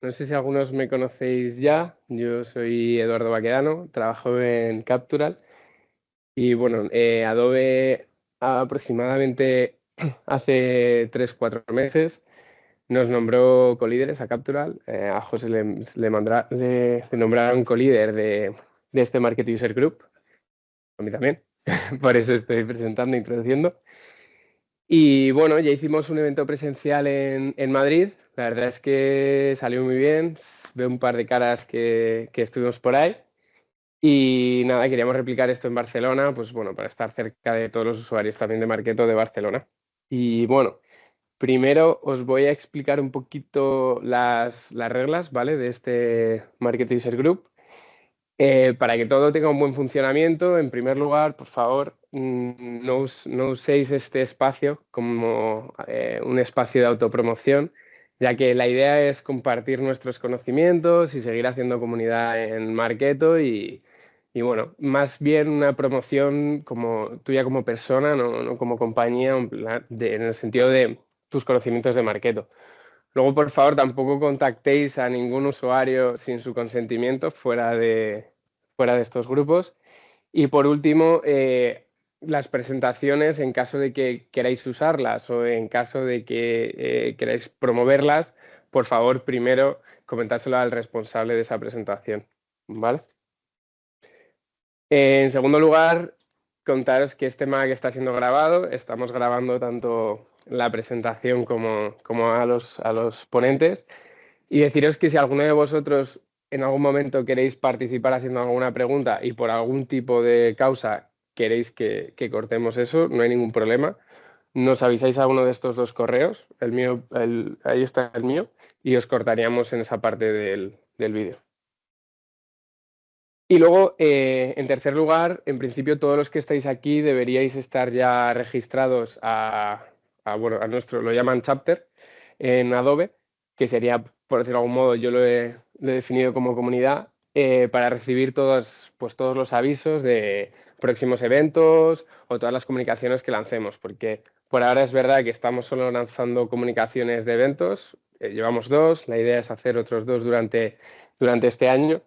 No sé si algunos me conocéis ya. Yo soy Eduardo Baquedano, trabajo en Captural y bueno, Adobe aproximadamente hace 3 o 4 meses nos nombró colíderes a Captural. A José le nombraron colíder de este Market User Group, a mí también, por eso estoy presentando, introduciendo. Y bueno, ya hicimos un evento presencial en Madrid. La verdad es que salió muy bien. Veo un par de caras que estuvimos por ahí. Y nada, queríamos replicar esto en Barcelona, pues bueno, para estar cerca de todos los usuarios también de Marketo de Barcelona. Y bueno, primero os voy a explicar un poquito las reglas, ¿vale? De este Market User Group. Para que todo tenga un buen funcionamiento, en primer lugar, por favor, no uséis este espacio como un espacio de autopromoción, ya que la idea es compartir nuestros conocimientos y seguir haciendo comunidad en Marketo y bueno, más bien una promoción como tuya como persona, no como compañía, en el sentido de tus conocimientos de Marketo. Luego, por favor, tampoco contactéis a ningún usuario sin su consentimiento fuera de estos grupos. Y por último, las presentaciones, en caso de que queráis usarlas o en caso de que queráis promoverlas, por favor, primero comentárselo al responsable de esa presentación, ¿vale? En segundo lugar, contaros que este Mac está siendo grabado. Estamos grabando tanto la presentación como a los ponentes. Y deciros que si alguno de vosotros en algún momento queréis participar haciendo alguna pregunta y por algún tipo de causa queréis que cortemos eso, no hay ningún problema. Nos avisáis a uno de estos dos correos, el mío, ahí está el mío, y os cortaríamos en esa parte del vídeo. Y luego, en tercer lugar, en principio todos los que estáis aquí deberíais estar ya registrados bueno, a nuestro, lo llaman chapter en Adobe, que sería, por decirlo de algún modo, yo lo he definido como comunidad, para recibir pues, todos los avisos de próximos eventos o todas las comunicaciones que lancemos, porque por ahora es verdad que estamos solo lanzando comunicaciones de eventos, llevamos 2, la idea es hacer otros 2 durante este año.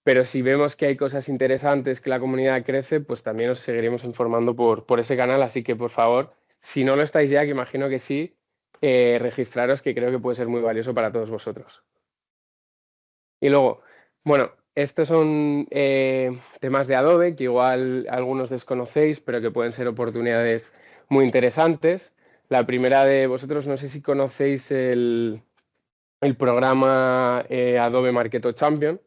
Pero si vemos que hay cosas interesantes, que la comunidad crece, pues también os seguiremos informando por ese canal. Así que, por favor, si no lo estáis ya, que imagino que sí, registraros, que creo que puede ser muy valioso para todos vosotros. Y luego, bueno, estos son temas de Adobe que igual algunos desconocéis, pero que pueden ser oportunidades muy interesantes. La primera de vosotros, no sé si conocéis el programa Adobe Marketo Champion.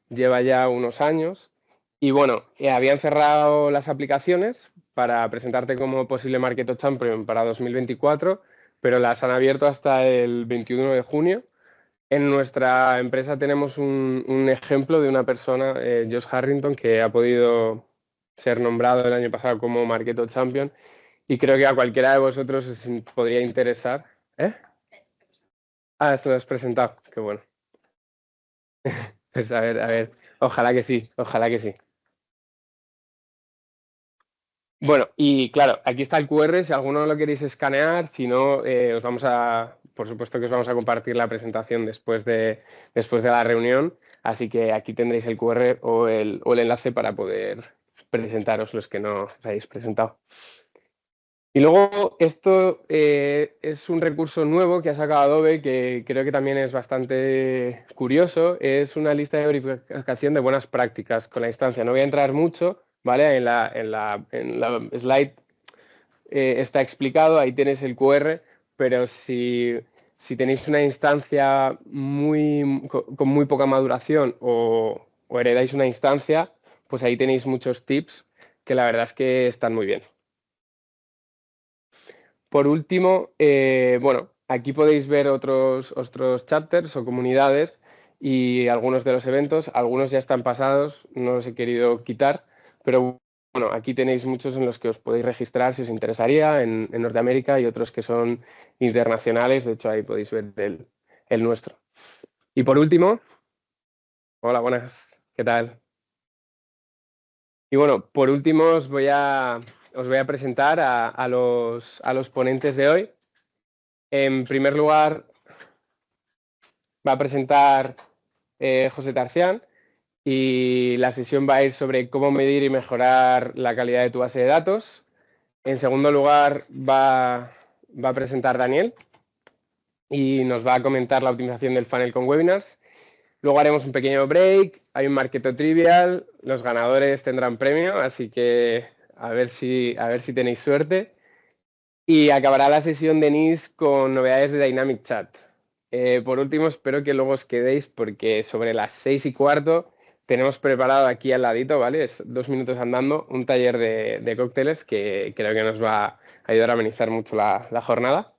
Lleva ya unos años y bueno, habían cerrado las aplicaciones para presentarte como posible Marketo Champion para 2024, pero las han abierto hasta el 21 de junio. En nuestra empresa tenemos un ejemplo de una persona, Josh Harrington, que ha podido ser nombrado el año pasado como Marketo Champion y creo que a cualquiera de vosotros os podría interesar. ¿Eh? Ah, esto lo has presentado, qué bueno. Pues a ver, ojalá que sí, ojalá que sí. Bueno, y claro, aquí está el QR, si alguno lo queréis escanear, si no, por supuesto que os vamos a compartir la presentación después de la reunión, así que aquí tendréis el QR o el enlace para poder presentaros los que no os hayáis presentado. Y luego esto es un recurso nuevo que ha sacado Adobe que creo que también es bastante curioso. Es una lista de verificación de buenas prácticas con la instancia. No voy a entrar mucho, ¿vale? En la slide está explicado, ahí tenéis el QR, pero si tenéis una instancia con muy poca maduración o heredáis una instancia, pues ahí tenéis muchos tips que la verdad es que están muy bien. Por último, bueno, aquí podéis ver otros chapters o comunidades y algunos de los eventos. Algunos ya están pasados, no los he querido quitar, pero bueno, aquí tenéis muchos en los que os podéis registrar si os interesaría en Norteamérica y otros que son internacionales. De hecho, ahí podéis ver el nuestro. Y por último, hola, buenas, ¿qué tal? Y bueno, por último os voy a presentar a los ponentes de hoy. En primer lugar, va a presentar José Tarcián, y la sesión va a ir sobre cómo medir y mejorar la calidad de tu base de datos. En segundo lugar va a presentar Daniel y nos va a comentar la optimización del funnel con webinars. Luego haremos un pequeño break, hay un Marketo Trivial, los ganadores tendrán premio, así que a ver si tenéis suerte. Y acabará la sesión de NIS con novedades de Dynamic Chat. Por último, espero que luego os quedéis porque sobre las 6:15 tenemos preparado aquí al ladito, ¿vale? Es 2 minutos andando, un taller de cócteles que creo que nos va a ayudar a amenizar mucho la jornada.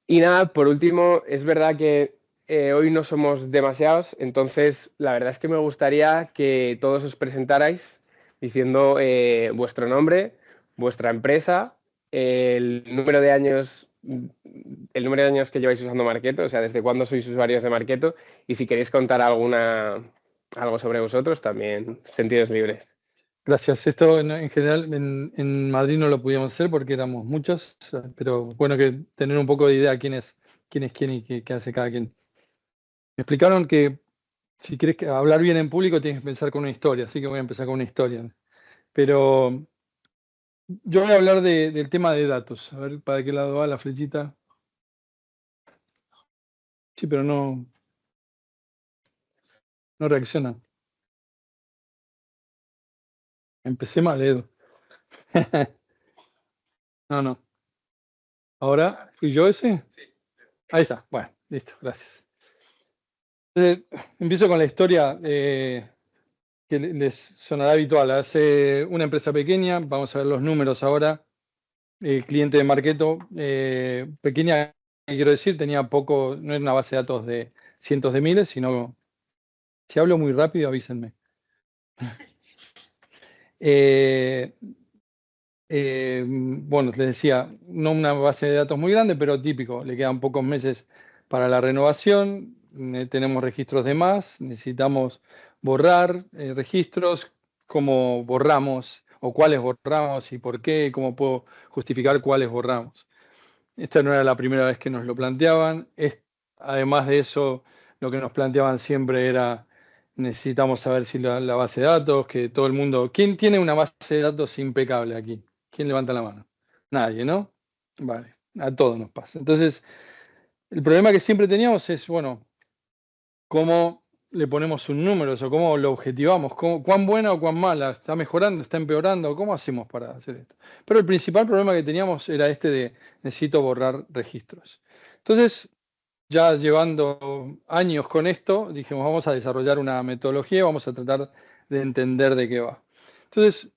Y nada, por último, es verdad que hoy no somos demasiados, entonces la verdad es que me gustaría que todos os presentarais diciendo vuestro nombre, vuestra empresa, el número de años, que lleváis usando Marketo, o sea, desde cuándo sois usuarios de Marketo, y si queréis contar algo sobre vosotros, también sentidos libres. Gracias. Esto en general en Madrid no lo podíamos hacer porque éramos muchos, pero bueno que tener un poco de idea quién es quién y qué hace cada quien. Me explicaron que si quieres hablar bien en público tienes que pensar con una historia, así que voy a empezar con una historia. Pero yo voy a hablar del tema de datos. A ver para qué lado va la flechita. Sí, pero no reacciona. Empecé mal, Edu. No. ¿Ahora fui yo ese? Sí. Ahí está. Bueno, listo, gracias. Empiezo con la historia que les sonará habitual. Hace una empresa pequeña, vamos a ver los números ahora. Cliente de Marketo, pequeña, quiero decir, tenía poco, no era una base de datos de cientos de miles, sino, si hablo muy rápido, avísenme. Bueno, les decía, no una base de datos muy grande, pero típico, le quedan pocos meses para la renovación, tenemos registros de más, necesitamos borrar registros, cómo borramos o cuáles borramos y por qué, cómo puedo justificar cuáles borramos. Esta no era la primera vez que nos lo planteaban. Además de eso, lo que nos planteaban siempre era, necesitamos saber si la base de datos, que todo el mundo... ¿Quién tiene una base de datos impecable aquí? ¿Quién levanta la mano? Nadie, ¿no? Vale, a todos nos pasa. Entonces, el problema que siempre teníamos es, bueno, ¿cómo le ponemos un número eso? ¿Cómo lo objetivamos? ¿Cuán buena o cuán mala? ¿Está mejorando? ¿Está empeorando? ¿Cómo hacemos para hacer esto? Pero el principal problema que teníamos era este de necesito borrar registros. Entonces, ya llevando años con esto, dijimos, vamos a desarrollar una metodología, vamos a tratar de entender de qué va. Entonces,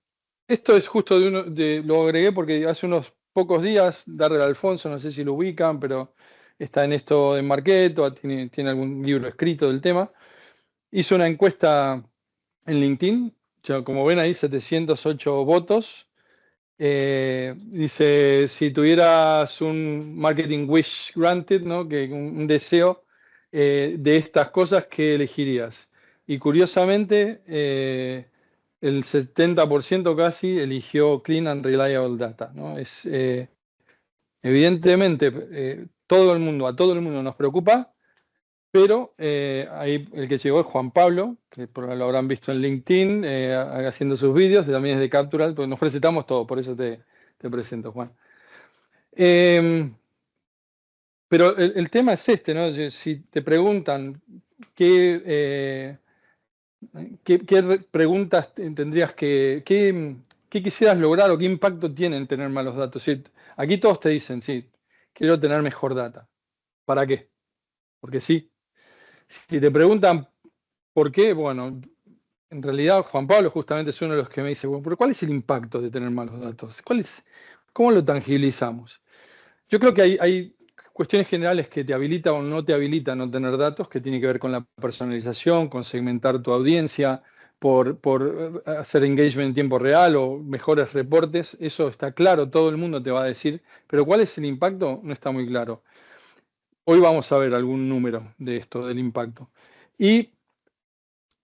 esto es justo lo agregué porque hace unos pocos días, Darrell Alfonso, no sé si lo ubican, pero está en esto de Marketo, tiene algún libro escrito del tema, hizo una encuesta en LinkedIn, ya como ven ahí, 708 votos. Dice, si tuvieras un marketing wish granted, ¿no? Que un deseo de estas cosas, ¿qué elegirías? Y curiosamente, el 70% casi eligió clean and reliable data, ¿no? Evidentemente, a todo el mundo nos preocupa, pero ahí el que llegó es Juan Pablo, que lo habrán visto en LinkedIn, haciendo sus vídeos, también es de Captural, pues nos presentamos todos, por eso te presento, Juan. Pero el tema es este, ¿no? Si te preguntan qué preguntas tendrías qué quisieras lograr o qué impacto tienen tener malos datos. ¿Sí? Aquí todos te dicen, sí, quiero tener mejor data. ¿Para qué? Porque sí. Si te preguntan por qué, bueno, en realidad Juan Pablo justamente es uno de los que me dice, bueno, pero ¿cuál es el impacto de tener malos datos? ¿Cómo lo tangibilizamos? Yo creo que hay cuestiones generales que te habilitan o no te habilitan no tener datos, que tiene que ver con la personalización, con segmentar tu audiencia, por hacer engagement en tiempo real o mejores reportes. Eso está claro, todo el mundo te va a decir, pero ¿cuál es el impacto? No está muy claro. Hoy vamos a ver algún número de esto, del impacto. Y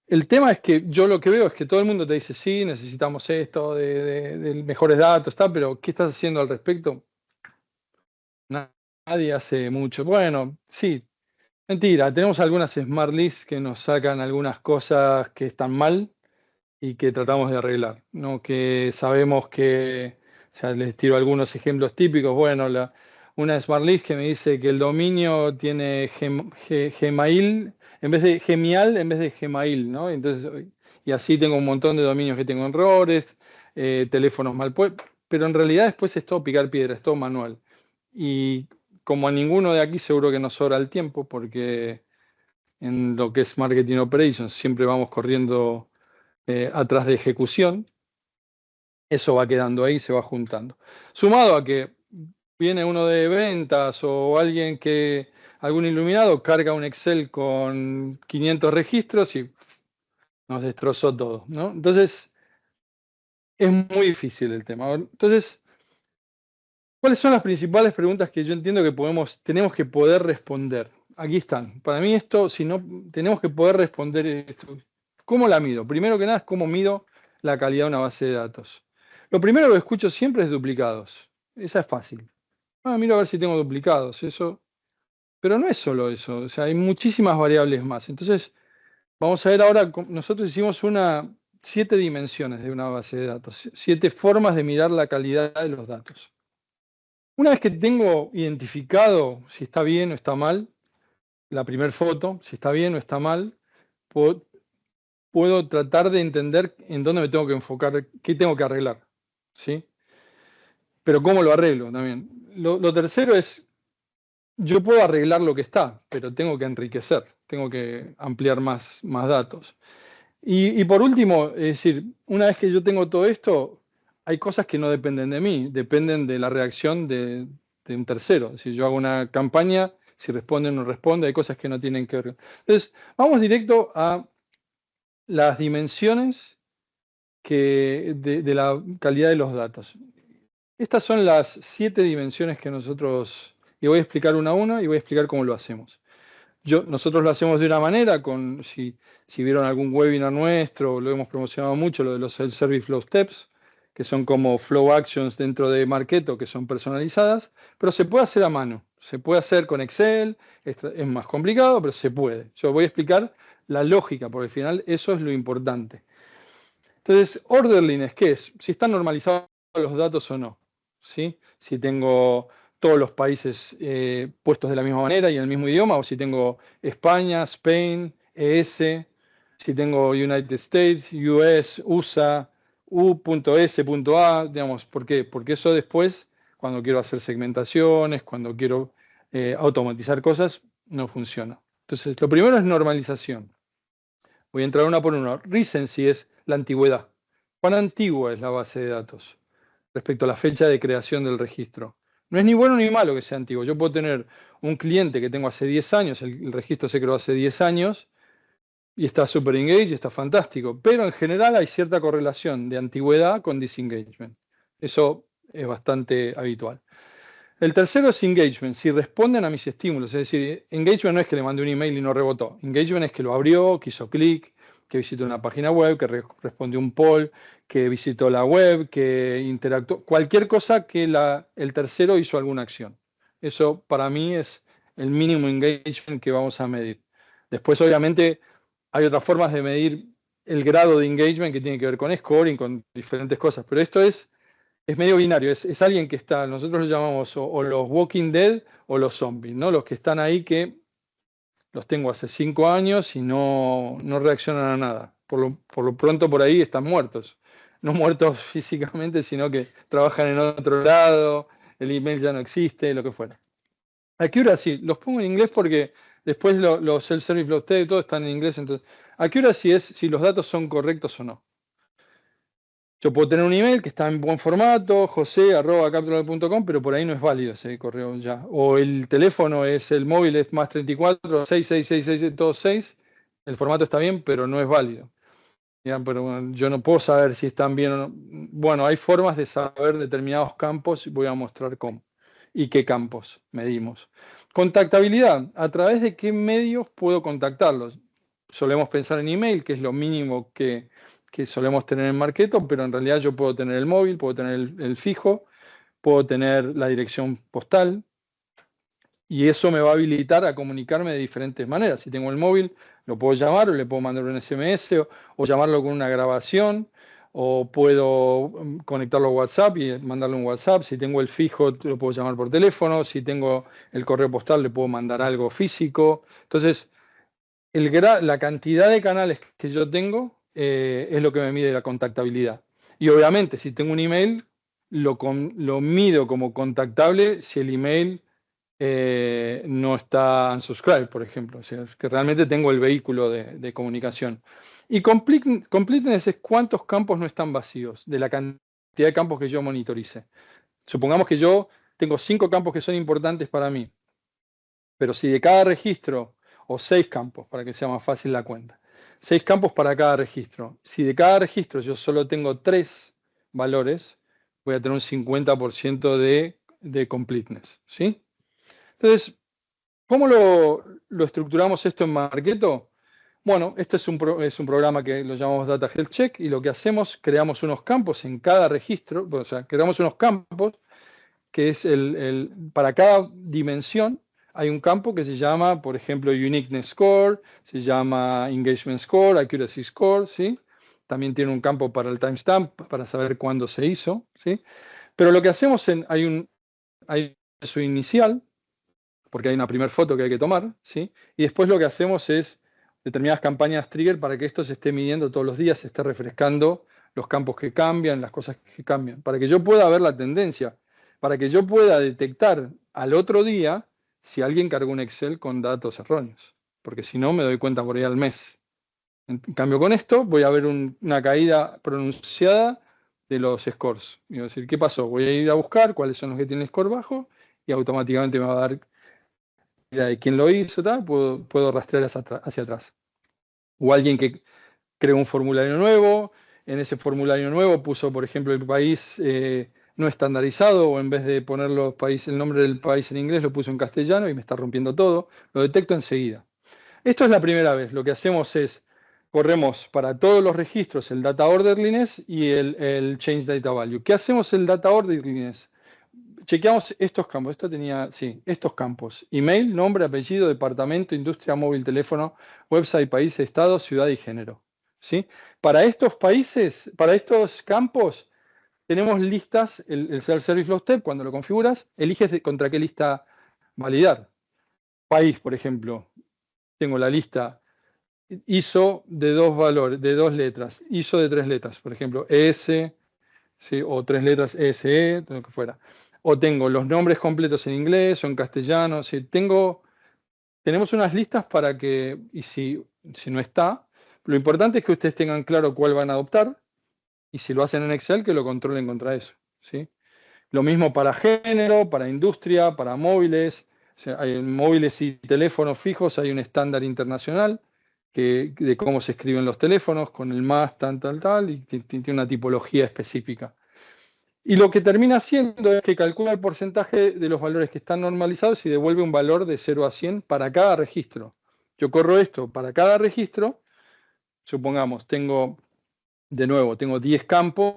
el tema es que yo lo que veo es que todo el mundo te dice, sí, necesitamos esto, de mejores datos, pero ¿qué estás haciendo al respecto? Nadie hace mucho. Bueno, sí, Mentira, tenemos algunas Smart Lists que nos sacan algunas cosas que están mal y que tratamos de arreglar, ¿no? Que sabemos que, ya les tiro algunos ejemplos típicos, bueno, una Smart List que me dice que el dominio tiene Gmail, en vez de Gemial, en vez de Gmail, ¿no? Entonces, y así tengo un montón de dominios que tengo errores, teléfonos mal puestos, pero en realidad después es todo picar piedra, es todo manual. Y como a ninguno de aquí seguro que nos sobra el tiempo, porque en lo que es Marketing Operations siempre vamos corriendo atrás de ejecución, eso va quedando ahí, se va juntando. Sumado a que viene uno de ventas o alguien que, algún iluminado, carga un Excel con 500 registros y nos destrozó todo, ¿no? Entonces, es muy difícil el tema. Entonces, ¿cuáles son las principales preguntas que yo entiendo que tenemos que poder responder? Aquí están. Para mí esto, si no, tenemos que poder responder esto. ¿Cómo la mido? Primero que nada es cómo mido la calidad de una base de datos. Lo primero que escucho siempre es duplicados. Esa es fácil. Miro a ver si tengo duplicados. Eso, pero no es solo eso. O sea, hay muchísimas variables más. Entonces, vamos a ver ahora, nosotros hicimos 7 dimensiones de una base de datos, 7 formas de mirar la calidad de los datos. Una vez que tengo identificado si está bien o está mal, la primera foto, si está bien o está mal, puedo tratar de entender en dónde me tengo que enfocar, qué tengo que arreglar, ¿sí? Pero cómo lo arreglo también. Lo tercero es, yo puedo arreglar lo que está, pero tengo que enriquecer, tengo que ampliar más datos. Y por último, es decir, una vez que yo tengo todo esto, hay cosas que no dependen de mí, dependen de la reacción de un tercero. Si yo hago una campaña, si responde o no responde, hay cosas que no tienen que ver. Entonces, vamos directo a las dimensiones de la calidad de los datos. Estas son las 7 dimensiones que nosotros, y voy a explicar una a una y voy a explicar cómo lo hacemos. Nosotros lo hacemos de una manera, si vieron algún webinar nuestro, lo hemos promocionado mucho, lo de los Self-Service Flow Steps, que son como Flow Actions dentro de Marketo, que son personalizadas, pero se puede hacer a mano, se puede hacer con Excel, es más complicado, pero se puede. Yo voy a explicar la lógica, porque al final eso es lo importante. Entonces, orderliness, ¿qué es? Si están normalizados los datos o no, ¿sí? Si tengo todos los países puestos de la misma manera y en el mismo idioma, o si tengo España, Spain, ES, si tengo United States, US, USA, U.S.A, digamos, ¿por qué? Porque eso después, cuando quiero hacer segmentaciones, cuando quiero automatizar cosas, no funciona. Entonces, lo primero es normalización. Voy a entrar una por una. Recency es la antigüedad. ¿Cuán antigua es la base de datos respecto a la fecha de creación del registro? No es ni bueno ni malo que sea antiguo. Yo puedo tener un cliente que tengo hace 10 años, el registro se creó hace 10 años y está super engaged, está fantástico, pero en general hay cierta correlación de antigüedad con disengagement. Eso es bastante habitual. El tercero es engagement, si responden a mis estímulos. Es decir, engagement no es que le mandé un email y no rebotó. Engagement es que lo abrió, que hizo clic, que visitó una página web, que respondió un poll, que visitó la web, que interactuó. Cualquier cosa que el tercero hizo alguna acción. Eso para mí es el mínimo engagement que vamos a medir. Después, obviamente, hay otras formas de medir el grado de engagement que tiene que ver con scoring, con diferentes cosas. Pero esto es medio binario, es alguien que está, nosotros lo llamamos o los Walking Dead o los zombies, ¿no? Los que están ahí que los tengo hace 5 años y no reaccionan a nada. Por lo pronto por ahí están muertos. No muertos físicamente, sino que trabajan en otro lado, el email ya no existe, lo que fuera. Accuracy, los pongo en inglés porque después los self-service, los TED, todo están en inglés. Entonces, accuracy es si los datos son correctos o no. Yo puedo tener un email que está en buen formato, jose@capitular.com, pero por ahí no es válido ese correo ya. O el teléfono el móvil es más 34 6666626. El formato está bien, pero no es válido. Ya, pero bueno, yo no puedo saber si están bien o no. Bueno, hay formas de saber determinados campos y voy a mostrar cómo y qué campos medimos. Contactabilidad. ¿A través de qué medios puedo contactarlos? Solemos pensar en email, que es lo mínimo que solemos tener en Marketo, pero en realidad yo puedo tener el móvil, puedo tener el fijo, puedo tener la dirección postal. Y eso me va a habilitar a comunicarme de diferentes maneras. Si tengo el móvil, lo puedo llamar o le puedo mandar un SMS o llamarlo con una grabación o puedo conectarlo a WhatsApp y mandarle un WhatsApp. Si tengo el fijo, lo puedo llamar por teléfono. Si tengo el correo postal, le puedo mandar algo físico. Entonces, la cantidad de canales que yo tengo es lo que me mide la contactabilidad. Y obviamente, si tengo un email, lo mido como contactable si el email no está unsubscribed, por ejemplo. O sea, que realmente tengo el vehículo de comunicación. Y completeness es cuántos campos no están vacíos de la cantidad de campos que yo monitorice. Supongamos que yo tengo 5 campos que son importantes para mí, pero si de cada registro, o 6 campos, para que sea más fácil la cuenta, 6 campos para cada registro. Si de cada registro yo solo tengo 3 valores, voy a tener un 50% de completeness, ¿sí? Entonces, ¿cómo lo estructuramos esto en Marketo? Bueno, este es un programa que lo llamamos Data Health Check y lo que hacemos, creamos unos campos en cada registro, o sea, creamos unos campos que es para cada dimensión hay un campo que se llama, por ejemplo, Uniqueness Score, se llama Engagement Score, Accuracy Score, ¿sí? También tiene un campo para el timestamp, para saber cuándo se hizo, ¿sí? Pero lo que hacemos, hay un proceso inicial, porque hay una primera foto que hay que tomar, ¿sí? Y después lo que hacemos es determinadas campañas trigger para que esto se esté midiendo todos los días, se esté refrescando los campos que cambian, las cosas que cambian, para que yo pueda ver la tendencia, para que yo pueda detectar al otro día si alguien cargó un Excel con datos erróneos, porque si no me doy cuenta por ahí al mes. En cambio con esto voy a ver una caída pronunciada de los scores. Y voy a decir, ¿qué pasó? Voy a ir a buscar cuáles son los que tienen score bajo y automáticamente me va a dar de quién lo hizo, tal, puedo rastrear hacia atrás. O alguien que creó un formulario nuevo, en ese formulario nuevo puso, por ejemplo, el país no estandarizado, o en vez de poner el nombre del país en inglés, lo puso en castellano y me está rompiendo todo. Lo detecto enseguida. Esto es la primera vez. Lo que hacemos es, corremos para todos los registros el data orderliness y el change data value. ¿Qué hacemos el data orderliness? Chequeamos estos campos, estos campos: email, nombre, apellido, departamento, industria, móvil, teléfono, website, país, estado, ciudad y género. ¿Sí? Para estos países, para estos campos, tenemos listas, el Self-Service Flow Step, cuando lo configuras, eliges contra qué lista validar. País, por ejemplo, tengo la lista ISO de 2 valores, de 2 letras, ISO de 3 letras, por ejemplo, ES, ¿sí? O 3 letras ESE, lo que fuera. O tengo los nombres completos en inglés o en castellano. ¿Sí? Tenemos unas listas para que, y si no está, lo importante es que ustedes tengan claro cuál van a adoptar, y si lo hacen en Excel, que lo controlen contra eso. ¿Sí? Lo mismo para género, para industria, para móviles. O sea, hay móviles y teléfonos fijos, hay un estándar internacional de cómo se escriben los teléfonos, con el más, tal, y tiene una tipología específica. Y lo que termina haciendo es que calcula el porcentaje de los valores que están normalizados y devuelve un valor de 0 a 100 para cada registro. Yo corro esto para cada registro. Supongamos, tengo 10 campos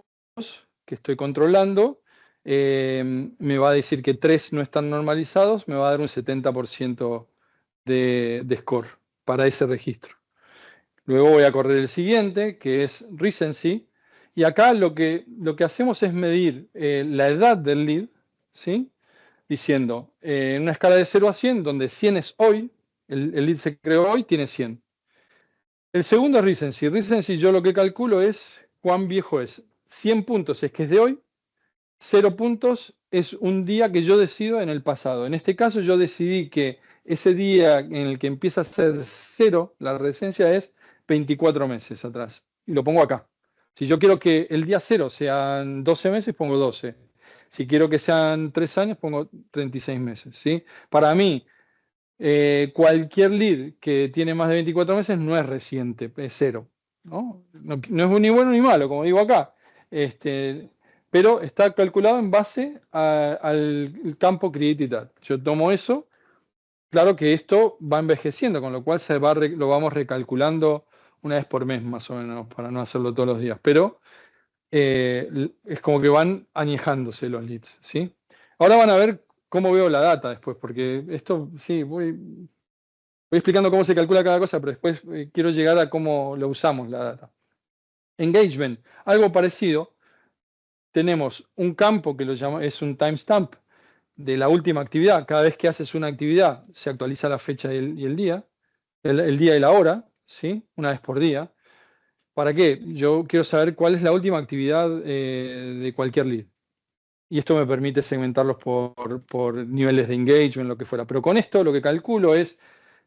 que estoy controlando. Me va a decir que 3 no están normalizados, me va a dar un 70% de score para ese registro. Luego voy a correr el siguiente, que es recency. Y acá lo que hacemos es medir la edad del lead, ¿sí? Diciendo, en una escala de 0 a 100, donde 100 es hoy, el lead se creó hoy, tiene 100. El segundo es recency. Recency yo lo que calculo es cuán viejo es. 100 puntos es que es de hoy, 0 puntos es un día que yo decido en el pasado. En este caso yo decidí que ese día en el que empieza a ser 0, la recensia es 24 meses atrás. Y lo pongo acá. Si yo quiero que el día 0 sean 12 meses, pongo 12. Si quiero que sean 3 años, pongo 36 meses. ¿Sí? Para mí, cualquier lead que tiene más de 24 meses no es reciente, es 0. No es ni bueno ni malo, como digo acá. Pero está calculado en base al campo Created Data. Yo tomo eso. Claro que esto va envejeciendo, con lo cual lo vamos recalculando una vez por mes, más o menos, para no hacerlo todos los días. Pero es como que van añejándose los leads, ¿sí? Ahora van a ver cómo veo la data después, porque esto, sí, voy explicando cómo se calcula cada cosa, pero después quiero llegar a cómo lo usamos la data. Engagement, algo parecido. Tenemos un campo que es un timestamp de la última actividad. Cada vez que haces una actividad, se actualiza la fecha y el día, el día y la hora, ¿sí? Una vez por día. ¿Para qué? Yo quiero saber cuál es la última actividad de cualquier lead. Y esto me permite segmentarlos por niveles de engagement, lo que fuera. Pero con esto lo que calculo es,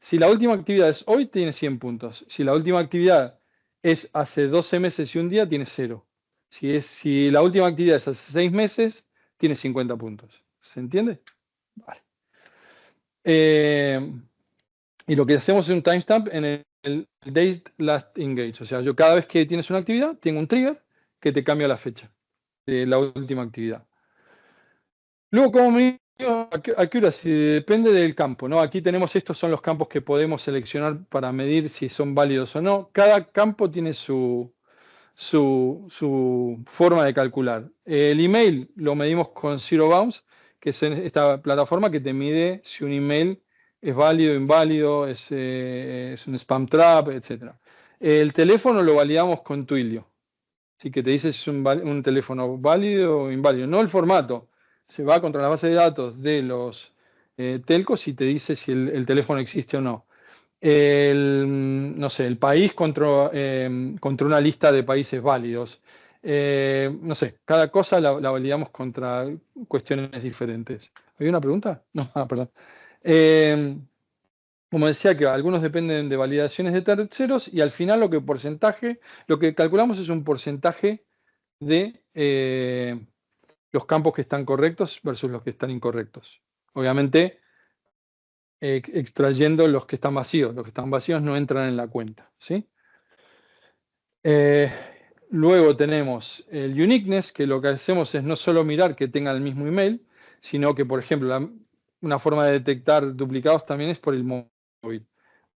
si la última actividad es hoy, tiene 100 puntos. Si la última actividad es hace 12 meses y un día, tiene 0. Si la última actividad es hace 6 meses, tiene 50 puntos. ¿Se entiende? Vale. Y lo que hacemos es un timestamp en el date last engage. O sea, yo cada vez que tienes una actividad, tengo un trigger que te cambia la fecha de la última actividad. Luego, como me digo, accuracy depende del campo, ¿no? Aquí tenemos, estos son los campos que podemos seleccionar para medir si son válidos o no. Cada campo tiene su forma de calcular. El email lo medimos con Zero Bounds, que es esta plataforma que te mide si un email es válido, inválido, es un spam trap, etc. El teléfono lo validamos con Twilio. Así que te dice si es un teléfono válido o inválido. No el formato. Se va contra la base de datos de los telcos y te dice si el teléfono existe o no. No sé, el país contra una lista de países válidos. No sé, cada cosa la validamos contra cuestiones diferentes. ¿Hay una pregunta? No, perdón. Como decía, que algunos dependen de validaciones de terceros y al final lo que calculamos es un porcentaje de los campos que están correctos versus los que están incorrectos. Obviamente, extrayendo los que están vacíos. Los que están vacíos no entran en la cuenta, ¿sí? Luego tenemos el uniqueness, que lo que hacemos es no solo mirar que tenga el mismo email, sino que, por ejemplo, una forma de detectar duplicados también es por el móvil.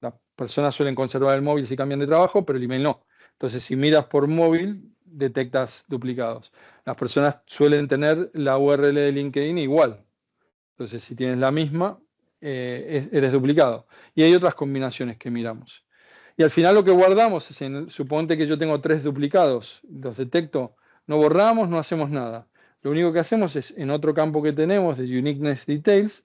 Las personas suelen conservar el móvil si cambian de trabajo, pero el email no. Entonces, si miras por móvil, detectas duplicados. Las personas suelen tener la URL de LinkedIn igual. Entonces, si tienes la misma, eres duplicado. Y hay otras combinaciones que miramos. Y al final lo que guardamos es, suponte que yo tengo 3 duplicados, los detecto, no borramos, no hacemos nada. Lo único que hacemos es, en otro campo que tenemos de Uniqueness Details,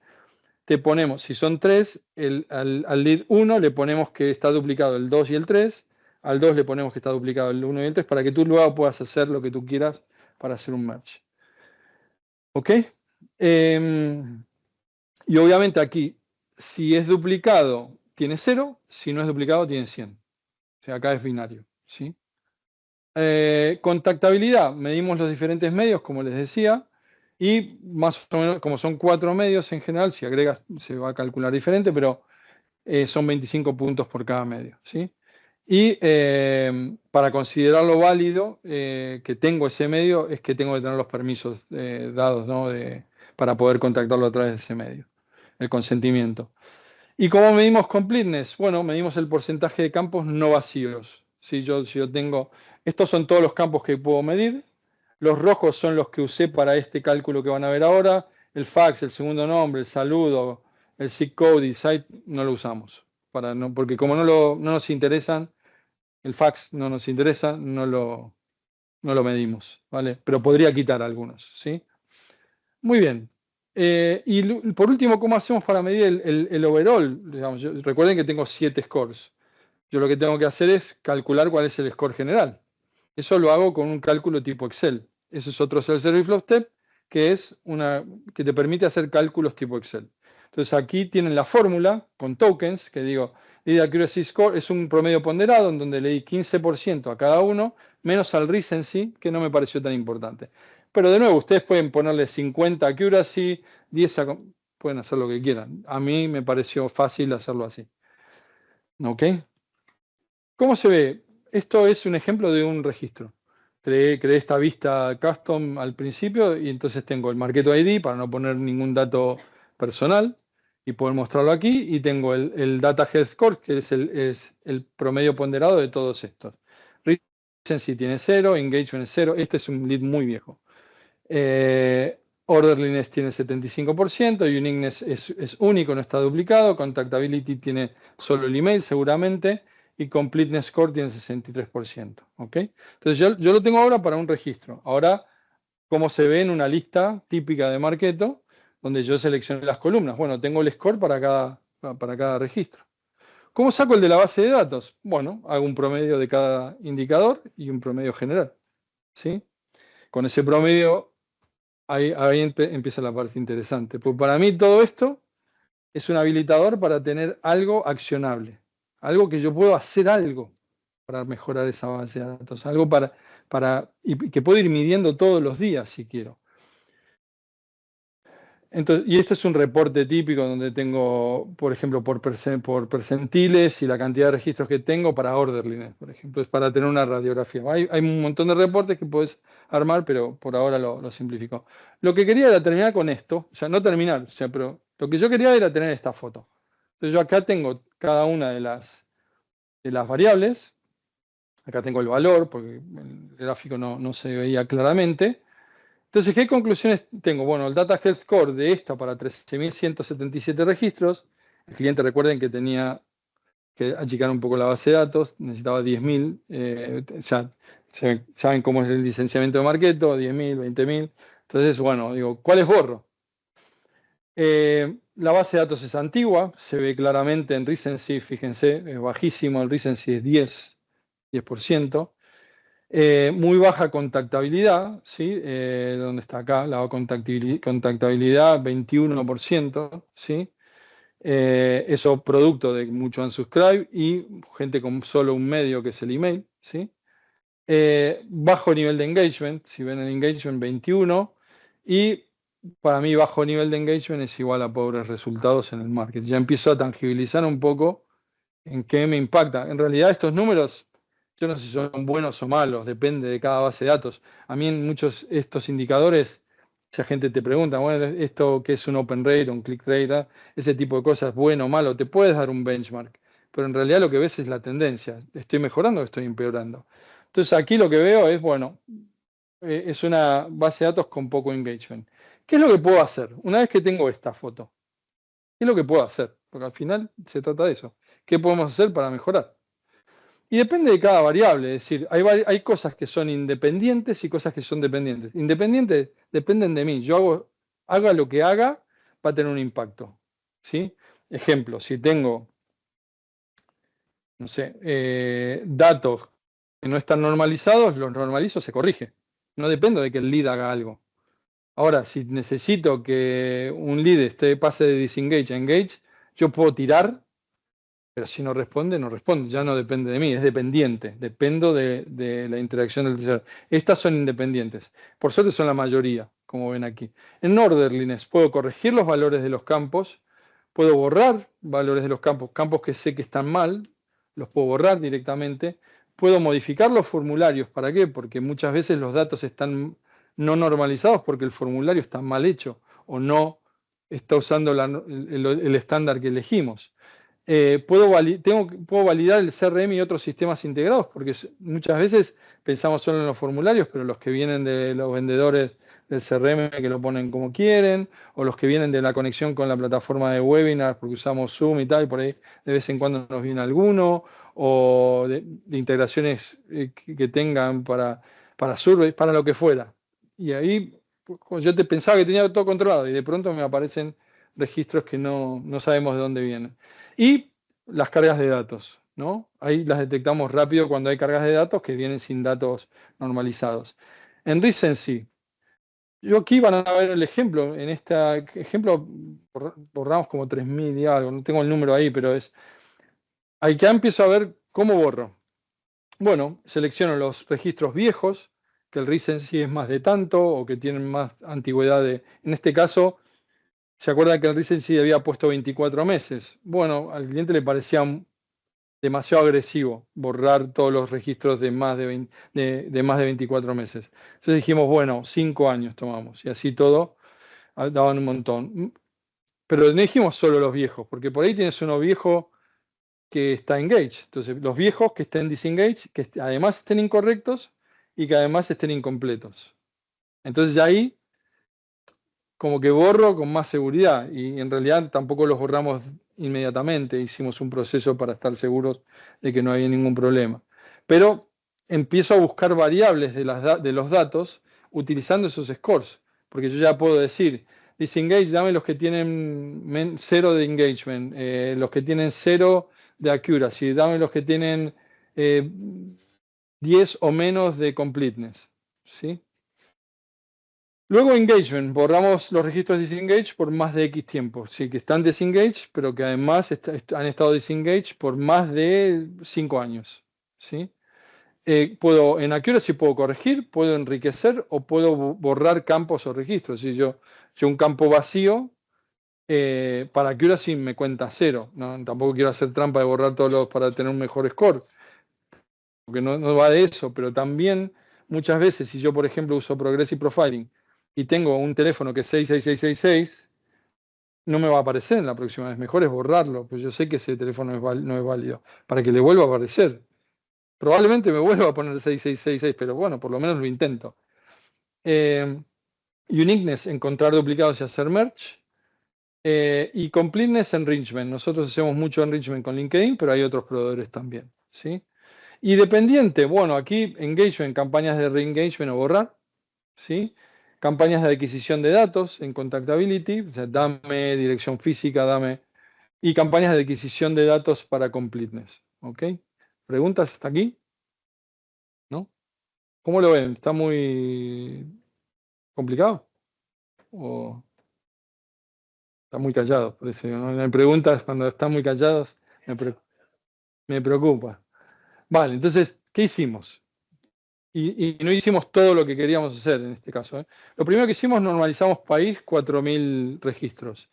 te ponemos, si son 3, al lead 1 le ponemos que está duplicado el 2 y el 3, al 2 le ponemos que está duplicado el 1 y el 3, para que tú luego puedas hacer lo que tú quieras para hacer un merge. ¿Ok? Y obviamente aquí, si es duplicado, tiene 0, si no es duplicado, tiene 100. O sea, acá es binario, ¿sí? Contactabilidad, medimos los diferentes medios, como les decía, y más o menos, como son 4 medios en general, si agregas se va a calcular diferente, pero son 25 puntos por cada medio, ¿sí? Y para considerarlo válido, que tengo ese medio, es que tengo que tener los permisos dados, ¿no? Para poder contactarlo a través de ese medio, el consentimiento. ¿Y cómo medimos completeness? Bueno, medimos el porcentaje de campos no vacíos. Si yo tengo, estos son todos los campos que puedo medir. Los rojos son los que usé para este cálculo que van a ver ahora. El fax, el segundo nombre, el saludo, el zip code y site no lo usamos. Porque como no nos interesan, el fax no nos interesa, no lo medimos, ¿vale? Pero podría quitar algunos, ¿sí? Muy bien. Y por último, ¿cómo hacemos para medir el overall? Digamos, recuerden que tengo 7 scores. Yo lo que tengo que hacer es calcular cuál es el score general. Eso lo hago con un cálculo tipo Excel. Ese es otro self-service flow step que te permite hacer cálculos tipo Excel. Entonces aquí tienen la fórmula con tokens, que digo, lead accuracy score es un promedio ponderado en donde le di 15% a cada uno, menos al recency, que no me pareció tan importante. Pero de nuevo, ustedes pueden ponerle 50 accuracy, 10 pueden hacer lo que quieran. A mí me pareció fácil hacerlo así. ¿Ok? ¿Cómo se ve? Esto es un ejemplo de un registro. Creé esta vista custom al principio y entonces tengo el Marketo ID para no poner ningún dato personal y poder mostrarlo aquí. Y tengo el Data Health Score, que es el promedio ponderado de todos estos. Recency tiene 0, Engagement es 0. Este es un lead muy viejo. Orderliness tiene 75%, Uniqueness es único, no está duplicado, Contactability tiene solo el email seguramente, y Completeness Score tiene 63%. ¿Ok? Entonces yo lo tengo ahora para un registro. Ahora, ¿cómo se ve en una lista típica de Marketo, donde yo seleccioné las columnas? Bueno, tengo el score para cada registro. ¿Cómo saco el de la base de datos? Bueno, hago un promedio de cada indicador y un promedio general. ¿Sí? Con ese promedio, ahí empieza la parte interesante. Pues para mí todo esto es un habilitador para tener algo accionable. Algo que yo puedo hacer algo para mejorar esa base de datos. Algo y que puedo ir midiendo todos los días si quiero. Entonces, y este es un reporte típico donde tengo, por ejemplo, por percentiles y la cantidad de registros que tengo para orderliness, por ejemplo, es para tener una radiografía. Hay un montón de reportes que puedes armar, pero por ahora lo simplifico. Lo que quería era terminar con esto, o sea, no terminar, o sea, pero lo que yo quería era tener esta foto. Entonces yo acá tengo cada una de las variables, acá tengo el valor, porque el gráfico no se veía claramente. Entonces, ¿qué conclusiones tengo? Bueno, el Data Health Core de esta para 13.177 registros. El cliente, recuerden que tenía que achicar un poco la base de datos, necesitaba 10.000. Ya saben cómo es el licenciamiento de Marketo, 10.000, 20.000. Entonces, bueno, digo, ¿cuáles borro? La base de datos es antigua, se ve claramente en recency, fíjense, es bajísimo, el recency es 10%. Muy baja contactabilidad, ¿sí? Donde está acá la contactabilidad 21%, ¿sí? Eso producto de mucho unsubscribe y gente con solo un medio que es el email, ¿sí? Bajo nivel de engagement, si ven el engagement 21, y para mí bajo nivel de engagement es igual a pobres resultados en el marketing. Ya empiezo a tangibilizar un poco en qué me impacta. En realidad estos números, yo no sé si son buenos o malos, depende de cada base de datos. A mí en muchos estos indicadores, esa gente te pregunta, bueno, esto qué es un open rate, un click rate, ese tipo de cosas, bueno o malo, te puedes dar un benchmark, pero en realidad lo que ves es la tendencia. ¿Estoy mejorando o estoy empeorando? Entonces aquí lo que veo es, bueno, es una base de datos con poco engagement. ¿Qué es lo que puedo hacer? Una vez que tengo esta foto, ¿qué es lo que puedo hacer? Porque al final se trata de eso. ¿Qué podemos hacer para mejorar? Y depende de cada variable, es decir, hay cosas que son independientes y cosas que son dependientes. Independientes dependen de mí. Haga lo que haga, va a tener un impacto. ¿Sí? Ejemplo, si tengo, no sé, datos que no están normalizados, los normalizo, se corrige. No dependo de que el lead haga algo. Ahora, si necesito que un lead pase de disengage a engage, yo puedo tirar. Pero si no responde, no responde, ya no depende de mí, es dependiente, dependo de la interacción del tercero. Estas son independientes, por suerte son la mayoría, como ven aquí. En orderliness puedo corregir los valores de los campos, puedo borrar valores de los campos, campos que sé que están mal, los puedo borrar directamente, puedo modificar los formularios, ¿para qué? Porque muchas veces los datos están no normalizados porque el formulario está mal hecho o no está usando el estándar que elegimos. Puedo validar el CRM y otros sistemas integrados, porque muchas veces pensamos solo en los formularios, pero los que vienen de los vendedores del CRM que lo ponen como quieren, o los que vienen de la conexión con la plataforma de webinars, porque usamos Zoom y tal, y por ahí de vez en cuando nos viene alguno, o de integraciones que tengan para surveys, para lo que fuera. Y ahí yo te pensaba que tenía todo controlado, y de pronto me aparecen registros que no sabemos de dónde vienen. Y las cargas de datos, ¿no? Ahí las detectamos rápido cuando hay cargas de datos que vienen sin datos normalizados. En recency, yo aquí van a ver el ejemplo. En este ejemplo borramos como 3.000 y algo, no tengo el número ahí, pero ahí que empiezo a ver cómo borro. Bueno, selecciono los registros viejos, que el recency es más de tanto o que tienen más antigüedad en este caso. ¿Se acuerdan que el recency había puesto 24 meses? Bueno, al cliente le parecía demasiado agresivo borrar todos los registros de más de más de 24 meses. Entonces dijimos, bueno, 5 años tomamos y así todo daban un montón. Pero no dijimos solo los viejos, porque por ahí tienes uno viejo que está engaged. Entonces, los viejos que estén disengaged, que además estén incorrectos y que además estén incompletos. Entonces ya ahí como que borro con más seguridad y en realidad tampoco los borramos inmediatamente, hicimos un proceso para estar seguros de que no había ningún problema. Pero empiezo a buscar variables de los datos utilizando esos scores, porque yo ya puedo decir, disengage, dame los que tienen 0 de engagement, los que tienen 0 de accuracy, dame los que tienen 10 o menos de completeness, ¿sí? Luego engagement, borramos los registros disengage por más de X tiempo, sí, que están disengage, pero que además han estado disengage por más de 5 años, ¿sí? En accuracy puedo corregir, puedo enriquecer o puedo borrar campos o registros. Si yo un campo vacío, para accuracy me cuenta 0, ¿no? Tampoco quiero hacer trampa de borrar todos los para tener un mejor score, porque no va de eso, pero también muchas veces si yo, por ejemplo, uso Progressive Profiling y tengo un teléfono que es 66666, no me va a aparecer en la próxima vez. Mejor es borrarlo, pues yo sé que ese teléfono no es válido, para que le vuelva a aparecer. Probablemente me vuelva a poner 6666, pero bueno, por lo menos lo intento. Uniqueness, encontrar duplicados y hacer merge. Y completeness, enrichment. Nosotros hacemos mucho enrichment con LinkedIn, pero hay otros proveedores también, ¿sí? Y dependiente, bueno, aquí engagement, campañas de re-engagement o borrar, ¿sí? Campañas de adquisición de datos en Contactability, o sea, dame dirección física, dame. Y campañas de adquisición de datos para completeness, ¿ok? ¿Preguntas hasta aquí? ¿No? ¿Cómo lo ven? ¿Está muy complicado? ¿O están muy callados? Por eso, ¿no? Me preguntas cuando están muy callados, me preocupa. Vale, entonces, ¿qué hicimos? Y no hicimos todo lo que queríamos hacer en este caso, ¿eh? Lo primero que hicimos, normalizamos país, 4.000 registros.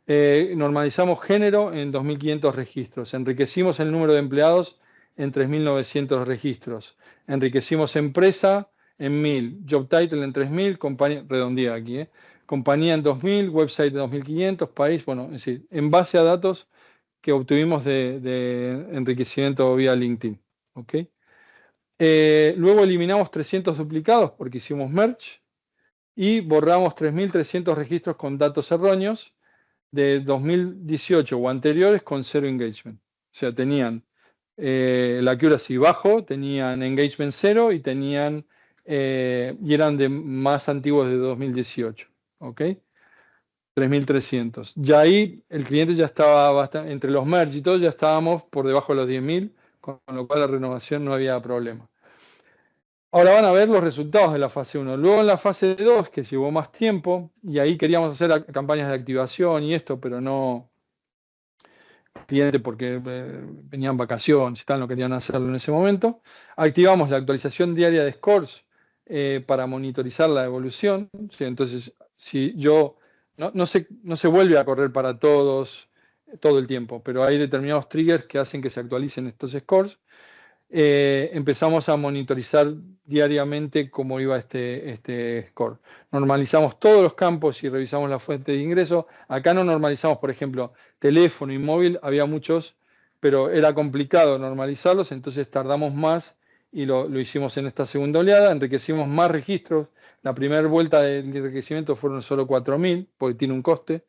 Normalizamos género en 2.500 registros. Enriquecimos el número de empleados en 3.900 registros. Enriquecimos empresa en 1.000. Job title en 3.000. Compañía, redondía aquí, compañía en 2.000. Website de 2.500. País, bueno, es decir, en base a datos que obtuvimos de enriquecimiento vía LinkedIn. ¿Ok? Luego eliminamos 300 duplicados porque hicimos merge y borramos 3.300 registros con datos erróneos de 2018 o anteriores con 0 engagement. O sea, tenían la accuracy bajo, tenían engagement 0 y y eran de más antiguos de 2018. ¿Ok? 3.300. Ya ahí el cliente ya estaba bastante, entre los merge y todo, ya estábamos por debajo de los 10.000, con lo cual la renovación no había problema. Ahora van a ver los resultados de la fase 1. Luego en la fase 2, que llevó más tiempo, y ahí queríamos hacer campañas de activación y esto, pero no cliente porque venían vacaciones y tal, no querían hacerlo en ese momento. Activamos la actualización diaria de scores para monitorizar la evolución. ¿Sí? Entonces, si yo no se vuelve a correr para todos todo el tiempo, pero hay determinados triggers que hacen que se actualicen estos scores. Empezamos a monitorizar diariamente cómo iba este score. Normalizamos todos los campos y revisamos la fuente de ingreso. Acá no normalizamos, por ejemplo, teléfono y móvil, había muchos, pero era complicado normalizarlos, entonces tardamos más y lo hicimos en esta segunda oleada. Enriquecimos más registros. La primera vuelta de enriquecimiento fueron solo 4.000, porque tiene un coste.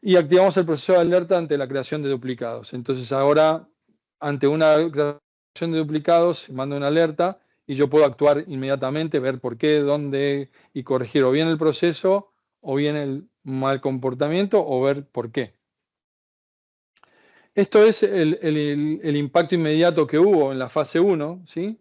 Y activamos el proceso de alerta ante la creación de duplicados. Entonces ahora, ante una creación de duplicados, manda una alerta y yo puedo actuar inmediatamente, ver por qué, dónde y corregir o bien el proceso o bien el mal comportamiento o ver por qué. Esto es el impacto inmediato que hubo en la fase 1, ¿sí?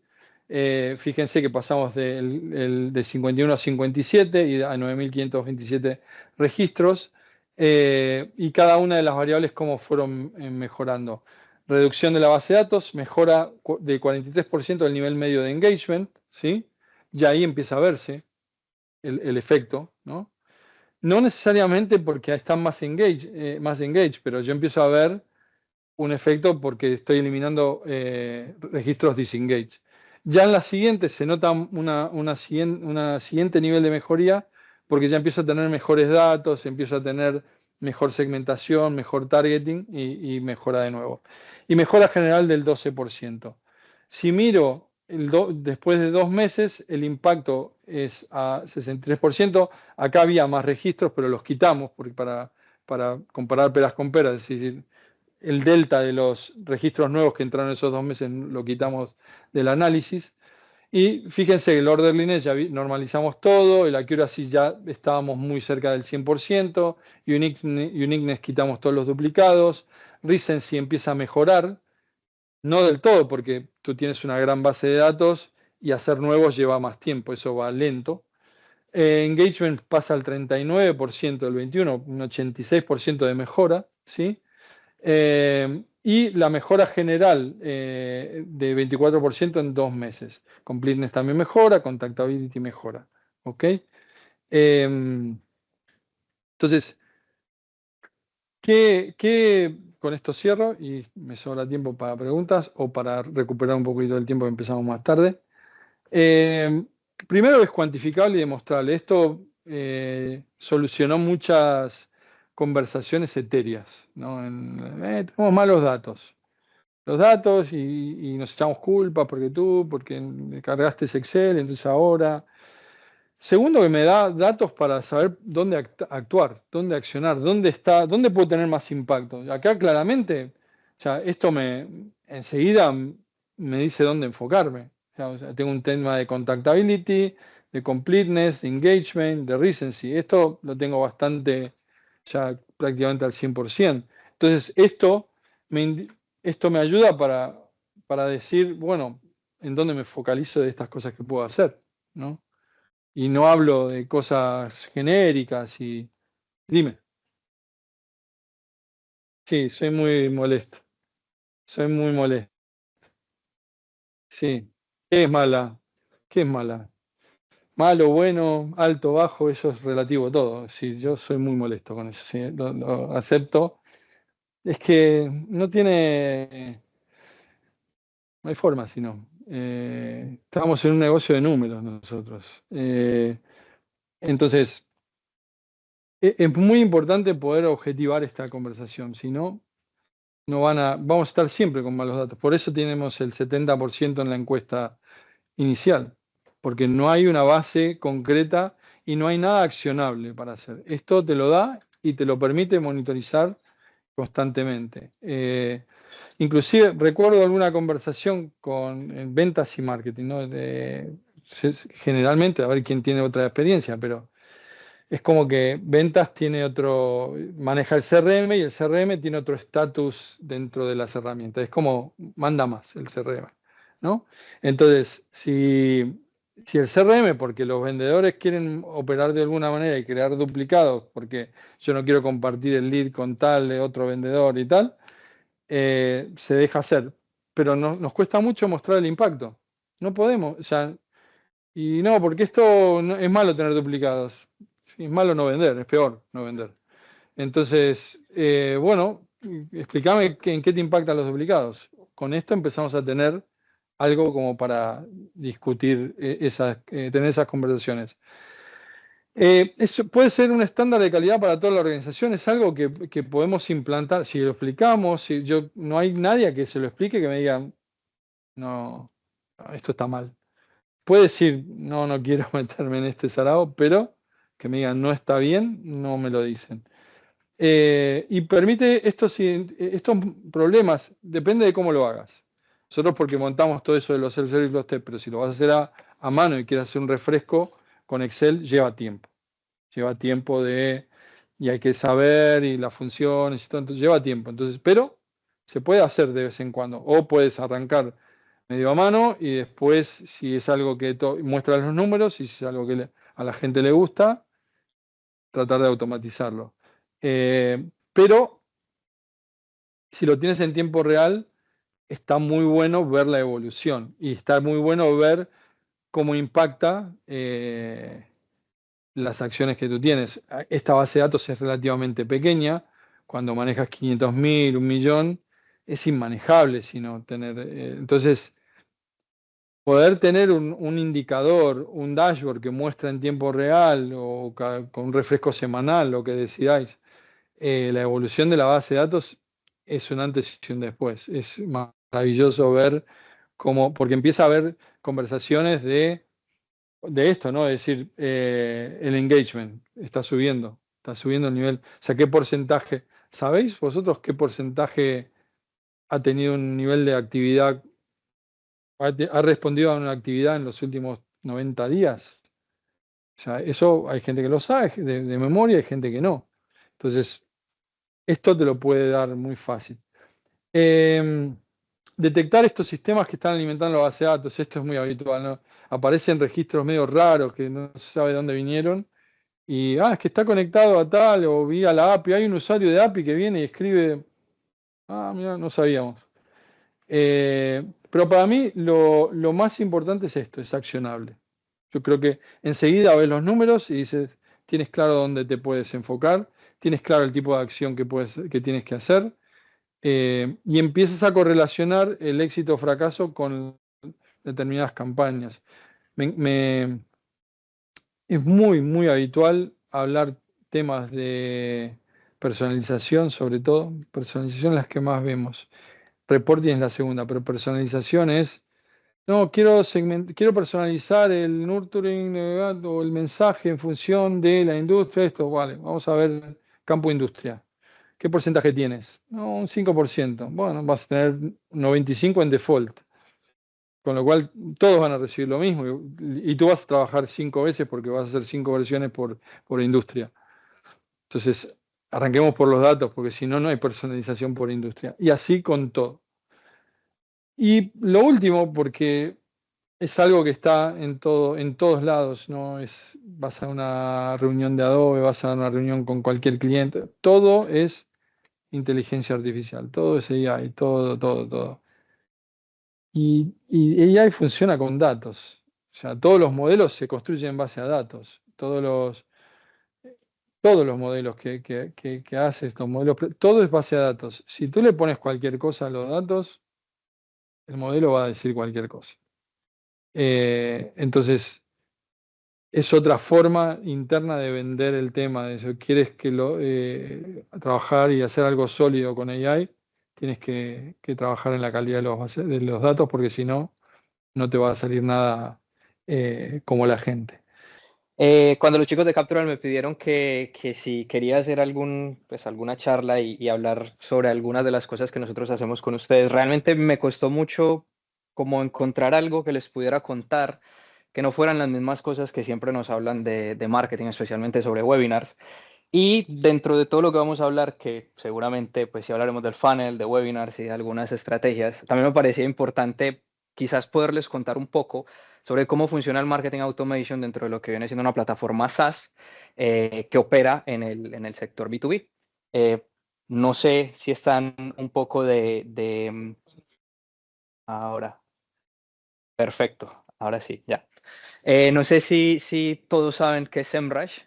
Fíjense que pasamos de 51 a 57 y a 9.527 registros. Y cada una de las variables cómo fueron mejorando. Reducción de la base de datos, mejora de 43% del nivel medio de engagement, ¿sí? Ya ahí empieza a verse el efecto, ¿no? No necesariamente porque están más engaged, pero yo empiezo a ver un efecto porque estoy eliminando registros disengaged. Ya en la siguiente se nota una siguiente nivel de mejoría porque ya empiezo a tener mejores datos, empiezo a tener mejor segmentación, mejor targeting y mejora de nuevo. Y mejora general del 12%. Si miro después de 2 meses, el impacto es a 63%. Acá había más registros, pero los quitamos para comparar peras con peras. Es decir, el delta de los registros nuevos que entraron esos 2 meses lo quitamos del análisis. Y fíjense, el orderliness ya normalizamos todo, el accuracy ya estábamos muy cerca del 100%, uniqueness quitamos todos los duplicados, recency empieza a mejorar, no del todo porque tú tienes una gran base de datos y hacer nuevos lleva más tiempo, eso va lento. Engagement pasa al 39% del 21, un 86% de mejora, ¿sí? Y la mejora general de 24% en 2 meses. Completeness también mejora, contactability mejora. ¿Ok? Entonces, con esto cierro y me sobra tiempo para preguntas o para recuperar un poquito del tiempo que empezamos más tarde. Primero es cuantificable y demostrable. Esto solucionó muchas conversaciones etéreas, ¿no? Tenemos malos datos. Los datos y nos echamos culpa porque me cargaste ese Excel, entonces ahora. Segundo, que me da datos para saber dónde actuar, dónde accionar, dónde puedo tener más impacto. Acá claramente, o sea, esto enseguida me dice dónde enfocarme. O sea, tengo un tema de contactability, de completeness, de engagement, de recency. Esto lo tengo bastante, ya prácticamente al 100%. Entonces, esto me ayuda para decir, bueno, en dónde me focalizo de estas cosas que puedo hacer, ¿no? Y no hablo de cosas genéricas y... Dime. Sí, soy muy molesto. Soy muy molesto. Sí. ¿Qué es mala? ¿Qué es mala? Malo, bueno, alto, bajo, eso es relativo todo. Sí, yo soy muy molesto con eso. Sí, lo acepto. Es que no hay forma sino. Estamos en un negocio de números nosotros. Entonces, es muy importante poder objetivar esta conversación. Si no, vamos a estar siempre con malos datos. Por eso tenemos el 70% en la encuesta inicial, porque no hay una base concreta y no hay nada accionable para hacer. Esto te lo da y te lo permite monitorizar constantemente. Inclusive recuerdo alguna conversación en ventas y marketing, ¿no? Generalmente, a ver quién tiene otra experiencia, pero es como que ventas maneja el CRM y el CRM tiene otro estatus dentro de las herramientas. Es como manda más el CRM, ¿no? Entonces, si el CRM, porque los vendedores quieren operar de alguna manera y crear duplicados, porque yo no quiero compartir el lead con tal de otro vendedor y tal, se deja hacer. Pero nos cuesta mucho mostrar el impacto. No podemos, o sea, y no, porque esto es malo tener duplicados. Es malo no vender, es peor no vender. Entonces, bueno, explícame en qué te impactan los duplicados. Con esto empezamos a tener algo como para discutir, tener esas conversaciones. Eso puede ser un estándar de calidad para toda la organización, es algo que podemos implantar. Si lo explicamos, no hay nadie que se lo explique que me diga, no, esto está mal. Puede decir, no quiero meterme en este sarao, pero que me digan, no está bien, no me lo dicen. Y permite estos problemas, depende de cómo lo hagas. Nosotros porque montamos todo eso de los self-service y los test, pero si lo vas a hacer a mano y quieres hacer un refresco con Excel, lleva tiempo. Lleva tiempo y hay que saber, y las funciones y todo, entonces lleva tiempo. Entonces, pero se puede hacer de vez en cuando. O puedes arrancar medio a mano y después, si es algo que muestra los números y si es algo que a la gente le gusta, tratar de automatizarlo. Pero si lo tienes en tiempo real, está muy bueno ver la evolución y está muy bueno ver cómo impacta las acciones que tú tienes. Esta base de datos es relativamente pequeña. Cuando manejas 500.000, 1.000.000, es inmanejable sino tener. Entonces, poder tener un indicador, un dashboard que muestra en tiempo real o con un refresco semanal, lo que decidáis, la evolución de la base de datos es un antes y un después. Es maravilloso ver cómo, porque empieza a haber conversaciones de de esto, ¿no? Es decir, el engagement está subiendo el nivel. O sea, ¿qué porcentaje? ¿Sabéis vosotros qué porcentaje ha tenido un nivel de actividad, ha respondido a una actividad en los últimos 90 días? O sea, eso hay gente que lo sabe de memoria, hay gente que no. Entonces, esto te lo puede dar muy fácil. Em, Detectar estos sistemas que están alimentando la base de datos, esto es muy habitual, ¿no? Aparecen registros medio raros que no se sabe de dónde vinieron y, es que está conectado a tal o vía la API. Hay un usuario de API que viene y escribe, mira, no sabíamos. Pero para mí lo más importante es esto, es accionable. Yo creo que enseguida ves los números y dices, tienes claro dónde te puedes enfocar, tienes claro el tipo de acción que tienes que hacer, y empiezas a correlacionar el éxito o fracaso con determinadas campañas. Es muy, muy habitual hablar temas de personalización, sobre todo. Personalización es las que más vemos. Reporting es la segunda, pero personalización es, no, quiero personalizar el nurturing o el mensaje en función de la industria. Esto, vale, vamos a ver campo industria. ¿Qué porcentaje tienes? No, un 5%. Bueno, vas a tener un 95% en default. Con lo cual, todos van a recibir lo mismo. Y tú vas a trabajar 5 veces porque vas a hacer 5 versiones por industria. Entonces, arranquemos por los datos, porque si no, no hay personalización por industria. Y así con todo. Y lo último, porque es algo que está en todos lados, ¿no? Vas a una reunión de Adobe, vas a una reunión con cualquier cliente. Todo es inteligencia artificial, todo es AI, todo, todo, todo. Y AI funciona con datos. O sea, todos los modelos se construyen en base a datos. Todos los modelos que haces, los modelos, todo es base a datos. Si tú le pones cualquier cosa a los datos, el modelo va a decir cualquier cosa. Entonces, es otra forma interna de vender el tema. De eso. ¿Quieres trabajar y hacer algo sólido con AI? Tienes que trabajar en la calidad de los datos, porque si no, no te va a salir nada como la gente. Cuando los chicos de Captural me pidieron que si quería hacer pues alguna charla y hablar sobre algunas de las cosas que nosotros hacemos con ustedes, realmente me costó mucho como encontrar algo que les pudiera contar, que no fueran las mismas cosas que siempre nos hablan de marketing, especialmente sobre webinars. Y dentro de todo lo que vamos a hablar, que seguramente pues si hablaremos del funnel, de webinars y de algunas estrategias, también me parecía importante quizás poderles contar un poco sobre cómo funciona el marketing automation dentro de lo que viene siendo una plataforma SaaS que opera en el sector B2B. No sé si están un poco ahora. Perfecto, ahora sí, ya. No sé si todos saben qué es SEMrush.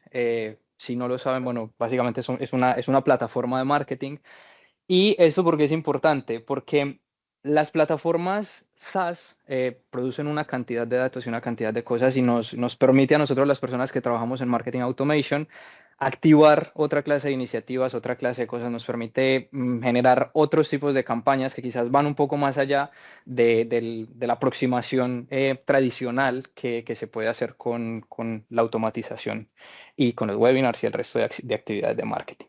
Si no lo saben, bueno, básicamente es una plataforma de marketing. Y esto porque es importante, porque las plataformas SaaS producen una cantidad de datos y una cantidad de cosas y nos permite a nosotros, las personas que trabajamos en marketing automation, activar otra clase de iniciativas, otra clase de cosas. Nos permite generar otros tipos de campañas que quizás van un poco más allá de la aproximación tradicional que se puede hacer con la automatización y con los webinars y el resto de actividades de marketing.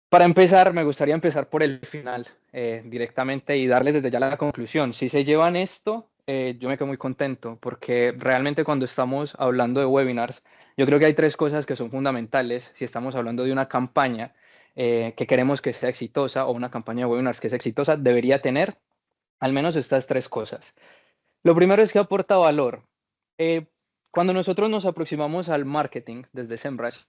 Para empezar, me gustaría empezar por el final directamente y darles desde ya la conclusión. Si se llevan esto, yo me quedo muy contento porque realmente cuando estamos hablando de webinars, yo creo que hay 3 cosas que son fundamentales si estamos hablando de una campaña que queremos que sea exitosa o una campaña de webinars que sea exitosa, debería tener al menos estas 3 cosas. Lo primero es que aporta valor. Eh, Cuando nosotros nos aproximamos al marketing desde SEMrush,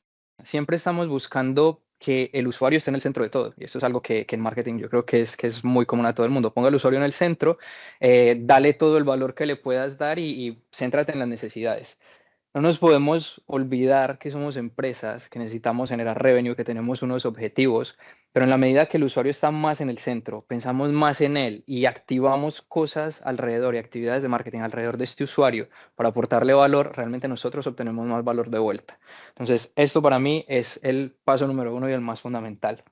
siempre estamos buscando que el usuario esté en el centro de todo. Y esto es algo que en marketing yo creo que es muy común a todo el mundo. Ponga al usuario en el centro, dale todo el valor que le puedas dar y céntrate en las necesidades. No nos podemos olvidar que somos empresas, que necesitamos generar revenue, que tenemos unos objetivos, pero en la medida que el usuario está más en el centro, pensamos más en él y activamos cosas alrededor y actividades de marketing alrededor de este usuario para aportarle valor, realmente nosotros obtenemos más valor de vuelta. Entonces, esto para mí es el paso número 1 y el más fundamental.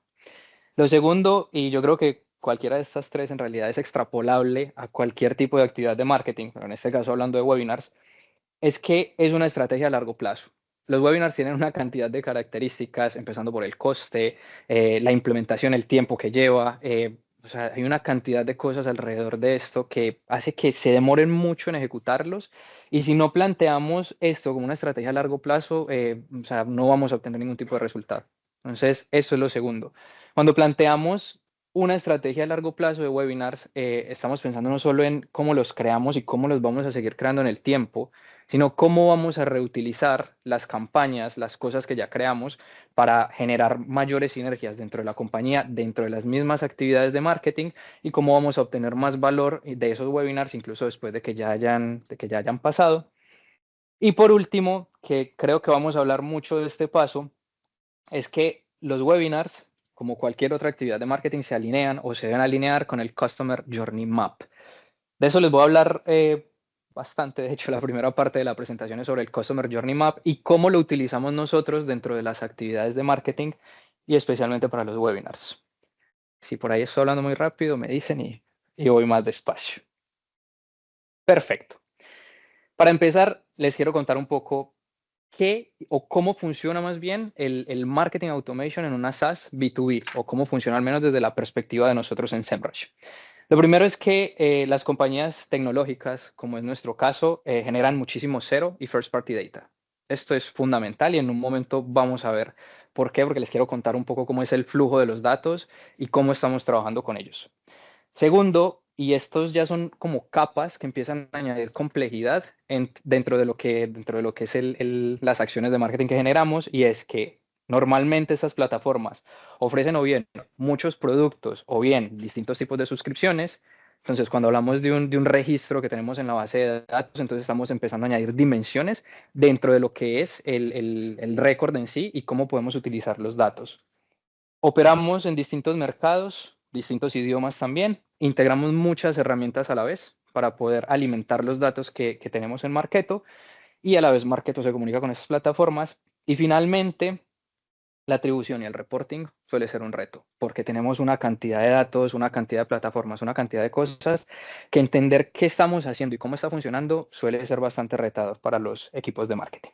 Lo segundo, y yo creo que cualquiera de estas 3 en realidad es extrapolable a cualquier tipo de actividad de marketing, pero en este caso hablando de webinars, es que es una estrategia a largo plazo. Los webinars tienen una cantidad de características, empezando por el coste, la implementación, el tiempo que lleva. O sea, hay una cantidad de cosas alrededor de esto que hace que se demoren mucho en ejecutarlos. Y si no planteamos esto como una estrategia a largo plazo, o sea, no vamos a obtener ningún tipo de resultado. Entonces, eso es lo segundo. Cuando planteamos una estrategia a largo plazo de webinars, estamos pensando no solo en cómo los creamos y cómo los vamos a seguir creando en el tiempo, sino cómo vamos a reutilizar las campañas, las cosas que ya creamos para generar mayores sinergias dentro de la compañía, dentro de las mismas actividades de marketing y cómo vamos a obtener más valor de esos webinars incluso después de que ya hayan pasado. Y por último, que creo que vamos a hablar mucho de este paso, es que los webinars, como cualquier otra actividad de marketing, se alinean o se deben alinear con el Customer Journey Map. De eso les voy a hablar bastante. De hecho, la primera parte de la presentación es sobre el Customer Journey Map y cómo lo utilizamos nosotros dentro de las actividades de marketing y especialmente para los webinars. Si por ahí estoy hablando muy rápido, me dicen y voy más despacio. Perfecto. Para empezar, les quiero contar un poco qué o cómo funciona más bien el marketing automation en una SaaS B2B o cómo funciona al menos desde la perspectiva de nosotros en SEMrush. Lo primero es que las compañías tecnológicas, como es nuestro caso, generan muchísimo zero y first party data. Esto es fundamental y en un momento vamos a ver por qué, porque les quiero contar un poco cómo es el flujo de los datos y cómo estamos trabajando con ellos. Segundo, y estos ya son como capas que empiezan a añadir complejidad dentro de lo que es las acciones de marketing que generamos, y es que normalmente estas plataformas ofrecen o bien muchos productos o bien distintos tipos de suscripciones. Entonces, cuando hablamos de un registro que tenemos en la base de datos, entonces estamos empezando a añadir dimensiones dentro de lo que es el récord en sí y cómo podemos utilizar los datos. Operamos en distintos mercados, distintos idiomas también. Integramos muchas herramientas a la vez para poder alimentar los datos que tenemos en Marketo, y a la vez Marketo se comunica con esas plataformas. Y finalmente, la atribución y el reporting suele ser un reto, porque tenemos una cantidad de datos, una cantidad de plataformas, una cantidad de cosas que entender qué estamos haciendo y cómo está funcionando suele ser bastante retador para los equipos de marketing.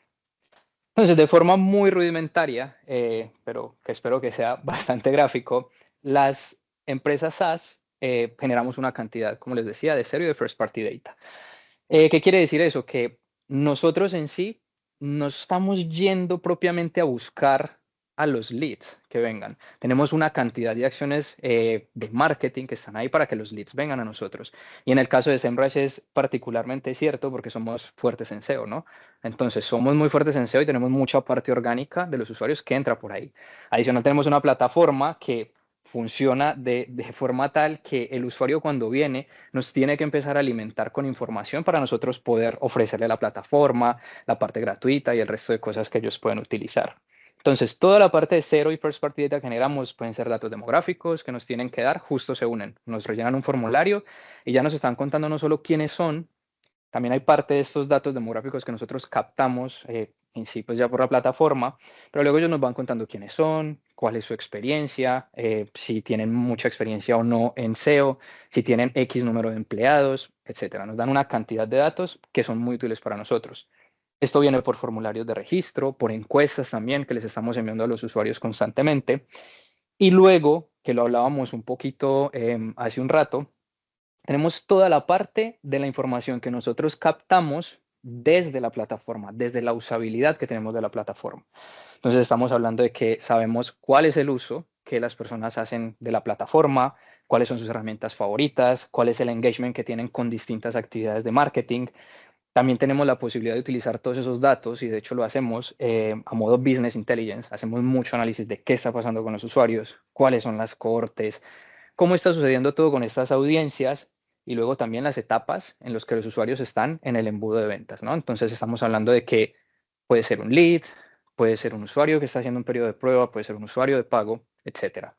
Entonces, de forma muy rudimentaria, pero que espero que sea bastante gráfico, las empresas SaaS generamos una cantidad, como les decía, de zero y de first party data. ¿Qué quiere decir eso? Que nosotros en sí no estamos yendo propiamente a buscar a los leads que vengan. Tenemos una cantidad de acciones de marketing que están ahí para que los leads vengan a nosotros. Y en el caso de SEMrush es particularmente cierto porque somos fuertes en SEO, ¿no? Entonces, somos muy fuertes en SEO y tenemos mucha parte orgánica de los usuarios que entra por ahí. Adicional, tenemos una plataforma que funciona de forma tal que el usuario cuando viene nos tiene que empezar a alimentar con información para nosotros poder ofrecerle la plataforma, la parte gratuita y el resto de cosas que ellos pueden utilizar. Entonces, toda la parte de zero y first party data que generamos pueden ser datos demográficos que nos tienen que dar, justo se unen, nos rellenan un formulario y ya nos están contando no solo quiénes son, también hay parte de estos datos demográficos que nosotros captamos en sí, pues ya por la plataforma, pero luego ellos nos van contando quiénes son, cuál es su experiencia, si tienen mucha experiencia o no en SEO, si tienen X número de empleados, etcétera. Nos dan una cantidad de datos que son muy útiles para nosotros. Esto viene por formularios de registro, por encuestas también que les estamos enviando a los usuarios constantemente. Y luego, que lo hablábamos un poquito hace un rato, tenemos toda la parte de la información que nosotros captamos desde la plataforma, desde la usabilidad que tenemos de la plataforma. Entonces estamos hablando de que sabemos cuál es el uso que las personas hacen de la plataforma, cuáles son sus herramientas favoritas, cuál es el engagement que tienen con distintas actividades de marketing. También tenemos la posibilidad de utilizar todos esos datos y de hecho lo hacemos a modo business intelligence. Hacemos mucho análisis de qué está pasando con los usuarios, cuáles son las cohortes, cómo está sucediendo todo con estas audiencias y luego también las etapas en las que los usuarios están en el embudo de ventas, ¿no? Entonces estamos hablando de que puede ser un lead, puede ser un usuario que está haciendo un periodo de prueba, puede ser un usuario de pago, etcétera.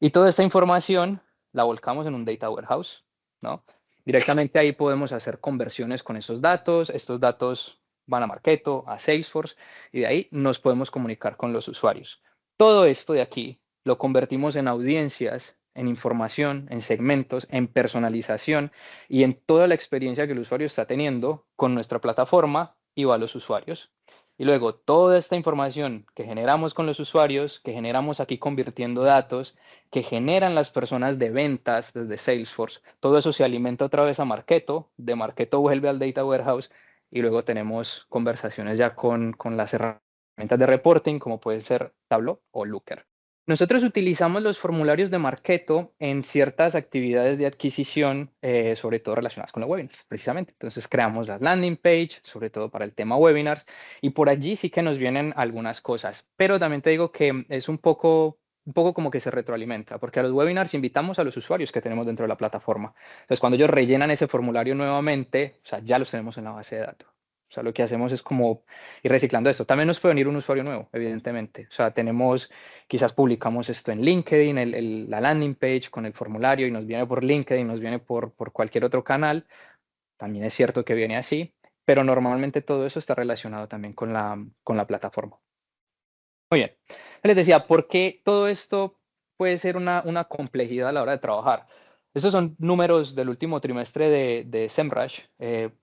Y toda esta información la volcamos en un data warehouse, ¿no? Directamente ahí podemos hacer conversiones con esos datos. Estos datos van a Marketo, a Salesforce, y de ahí nos podemos comunicar con los usuarios. Todo esto de aquí lo convertimos en audiencias, en información, en segmentos, en personalización y en toda la experiencia que el usuario está teniendo con nuestra plataforma y va a los usuarios. Y luego toda esta información que generamos con los usuarios, que generamos aquí convirtiendo datos, que generan las personas de ventas desde Salesforce, todo eso se alimenta otra vez a Marketo, de Marketo vuelve al Data Warehouse y luego tenemos conversaciones ya con las herramientas de reporting como puede ser Tableau o Looker. Nosotros utilizamos los formularios de Marketo en ciertas actividades de adquisición, sobre todo relacionadas con los webinars, precisamente. Entonces creamos las landing page, sobre todo para el tema webinars, y por allí sí que nos vienen algunas cosas. Pero también te digo que es un poco como que se retroalimenta, porque a los webinars invitamos a los usuarios que tenemos dentro de la plataforma. Entonces cuando ellos rellenan ese formulario nuevamente, o sea, ya los tenemos en la base de datos. O sea, lo que hacemos es como ir reciclando esto. También nos puede venir un usuario nuevo, evidentemente. O sea, quizás publicamos esto en LinkedIn, la landing page con el formulario y nos viene por LinkedIn, nos viene por cualquier otro canal. También es cierto que viene así, pero normalmente todo eso está relacionado también con la plataforma. Muy bien. Les decía, ¿por qué todo esto puede ser una complejidad a la hora de trabajar? Estos son números del último trimestre de SEMrush,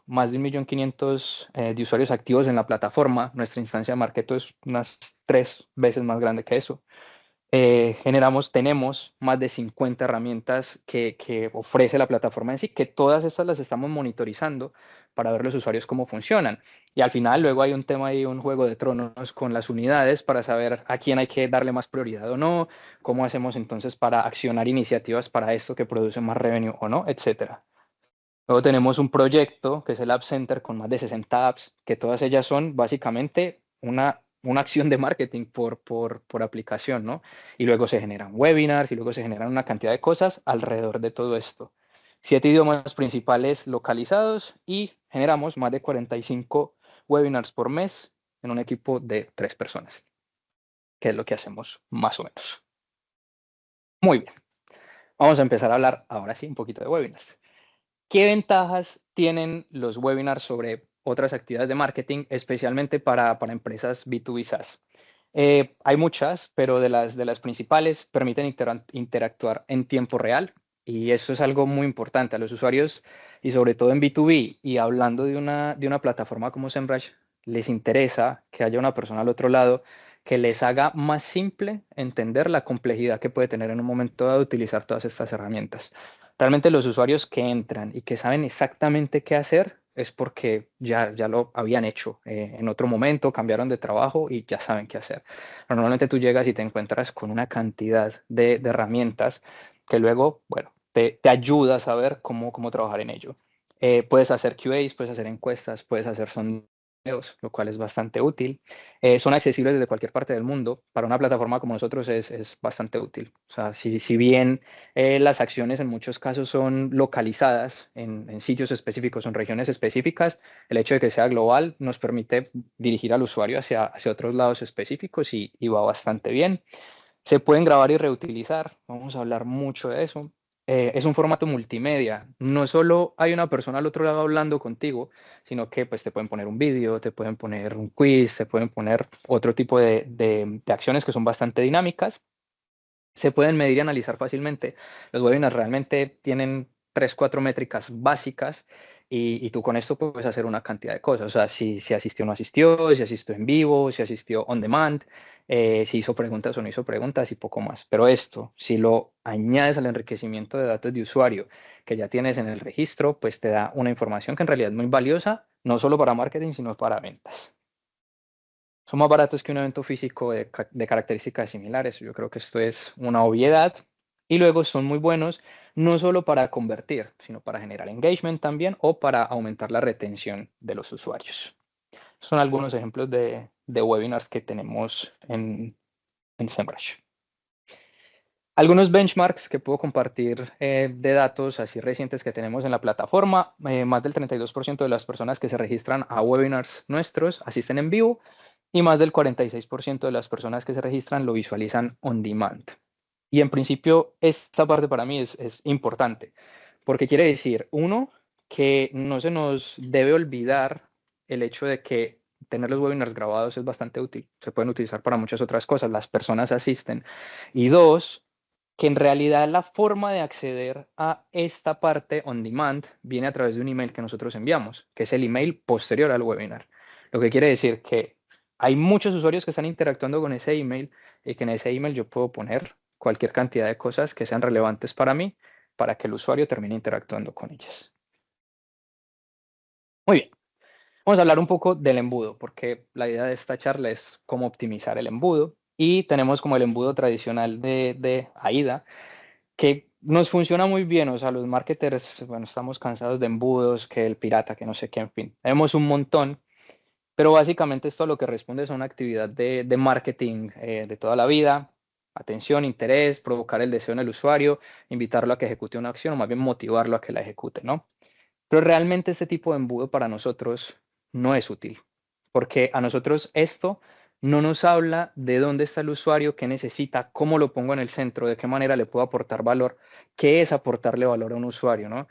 más de 1.500.000 de usuarios activos en la plataforma. Nuestra instancia de Marketo es unas 3 veces más grande que eso. Tenemos más de 50 herramientas que ofrece la plataforma en sí, que todas estas las estamos monitorizando para ver los usuarios cómo funcionan. Y al final luego hay un tema ahí, un juego de tronos con las unidades para saber a quién hay que darle más prioridad o no, cómo hacemos entonces para accionar iniciativas para esto que produce más revenue o no, etcétera. Luego tenemos un proyecto que es el App Center con más de 60 apps, que todas ellas son básicamente una acción de marketing por aplicación, ¿no? Y luego se generan webinars y luego se generan una cantidad de cosas alrededor de todo esto. 7 idiomas principales localizados y generamos más de 45 webinars por mes en un equipo de 3 personas, que es lo que hacemos más o menos. Muy bien. Vamos a empezar a hablar ahora sí un poquito de webinars. ¿Qué ventajas tienen los webinars sobre otras actividades de marketing, especialmente para empresas B2B SaaS? Hay muchas, pero de las principales permiten interactuar en tiempo real y eso es algo muy importante a los usuarios y sobre todo en B2B y hablando de una plataforma como SEMrush, les interesa que haya una persona al otro lado que les haga más simple entender la complejidad que puede tener en un momento dado utilizar todas estas herramientas. Realmente los usuarios que entran y que saben exactamente qué hacer es porque ya lo habían hecho en otro momento, cambiaron de trabajo y ya saben qué hacer. Normalmente tú llegas y te encuentras con una cantidad de herramientas que luego, bueno, te ayuda a saber cómo trabajar en ello. Puedes hacer QAs, puedes hacer encuestas, puedes hacer sondeos, lo cual es bastante útil. Son accesibles desde cualquier parte del mundo. Para una plataforma como nosotros es bastante útil. O sea, si bien las acciones en muchos casos son localizadas en sitios específicos, en regiones específicas, el hecho de que sea global nos permite dirigir al usuario hacia otros lados específicos y va bastante bien. Se pueden grabar y reutilizar, vamos a hablar mucho de eso. Es un formato multimedia, no solo hay una persona al otro lado hablando contigo, sino que pues te pueden poner un vídeo, te pueden poner un quiz, te pueden poner otro tipo de acciones que son bastante dinámicas. Se pueden medir y analizar fácilmente. Los webinars realmente tienen 3, 4 métricas básicas y tú con esto puedes hacer una cantidad de cosas. O sea, si asistió o no asistió, si asistió en vivo, si asistió on demand, si hizo preguntas o no hizo preguntas y poco más. Pero esto, si lo añades al enriquecimiento de datos de usuario que ya tienes en el registro, pues te da una información que en realidad es muy valiosa, no solo para marketing, sino para ventas. Son más baratos que un evento físico de características similares. Yo creo que esto es una obviedad. Y luego son muy buenos no solo para convertir, sino para generar engagement también o para aumentar la retención de los usuarios. Son algunos ejemplos de webinars que tenemos en SEMrush. Algunos benchmarks que puedo compartir de datos así recientes que tenemos en la plataforma. Más del 32% de las personas que se registran a webinars nuestros asisten en vivo y más del 46% de las personas que se registran lo visualizan on demand. Y en principio esta parte para mí es importante porque quiere decir, uno, que no se nos debe olvidar el hecho de que tener los webinars grabados es bastante útil. Se pueden utilizar para muchas otras cosas, las personas asisten. Y dos, que en realidad la forma de acceder a esta parte on demand viene a través de un email que nosotros enviamos, que es el email posterior al webinar. Lo que quiere decir que hay muchos usuarios que están interactuando con ese email y que en ese email yo puedo poner cualquier cantidad de cosas que sean relevantes para mí para que el usuario termine interactuando con ellas. Muy bien. Vamos a hablar un poco del embudo, porque la idea de esta charla es cómo optimizar el embudo. Y tenemos como el embudo tradicional de AIDA, que nos funciona muy bien. O sea, los marketers, bueno, estamos cansados de embudos, que el pirata, que no sé qué, en fin. Tenemos un montón, pero básicamente esto lo que responde es a una actividad de marketing de toda la vida. Atención, interés, provocar el deseo en el usuario, invitarlo a que ejecute una acción o más bien motivarlo a que la ejecute, ¿no? Pero realmente este tipo de embudo para nosotros no es útil, porque a nosotros esto no nos habla de dónde está el usuario, qué necesita, cómo lo pongo en el centro, de qué manera le puedo aportar valor, qué es aportarle valor a un usuario, ¿no?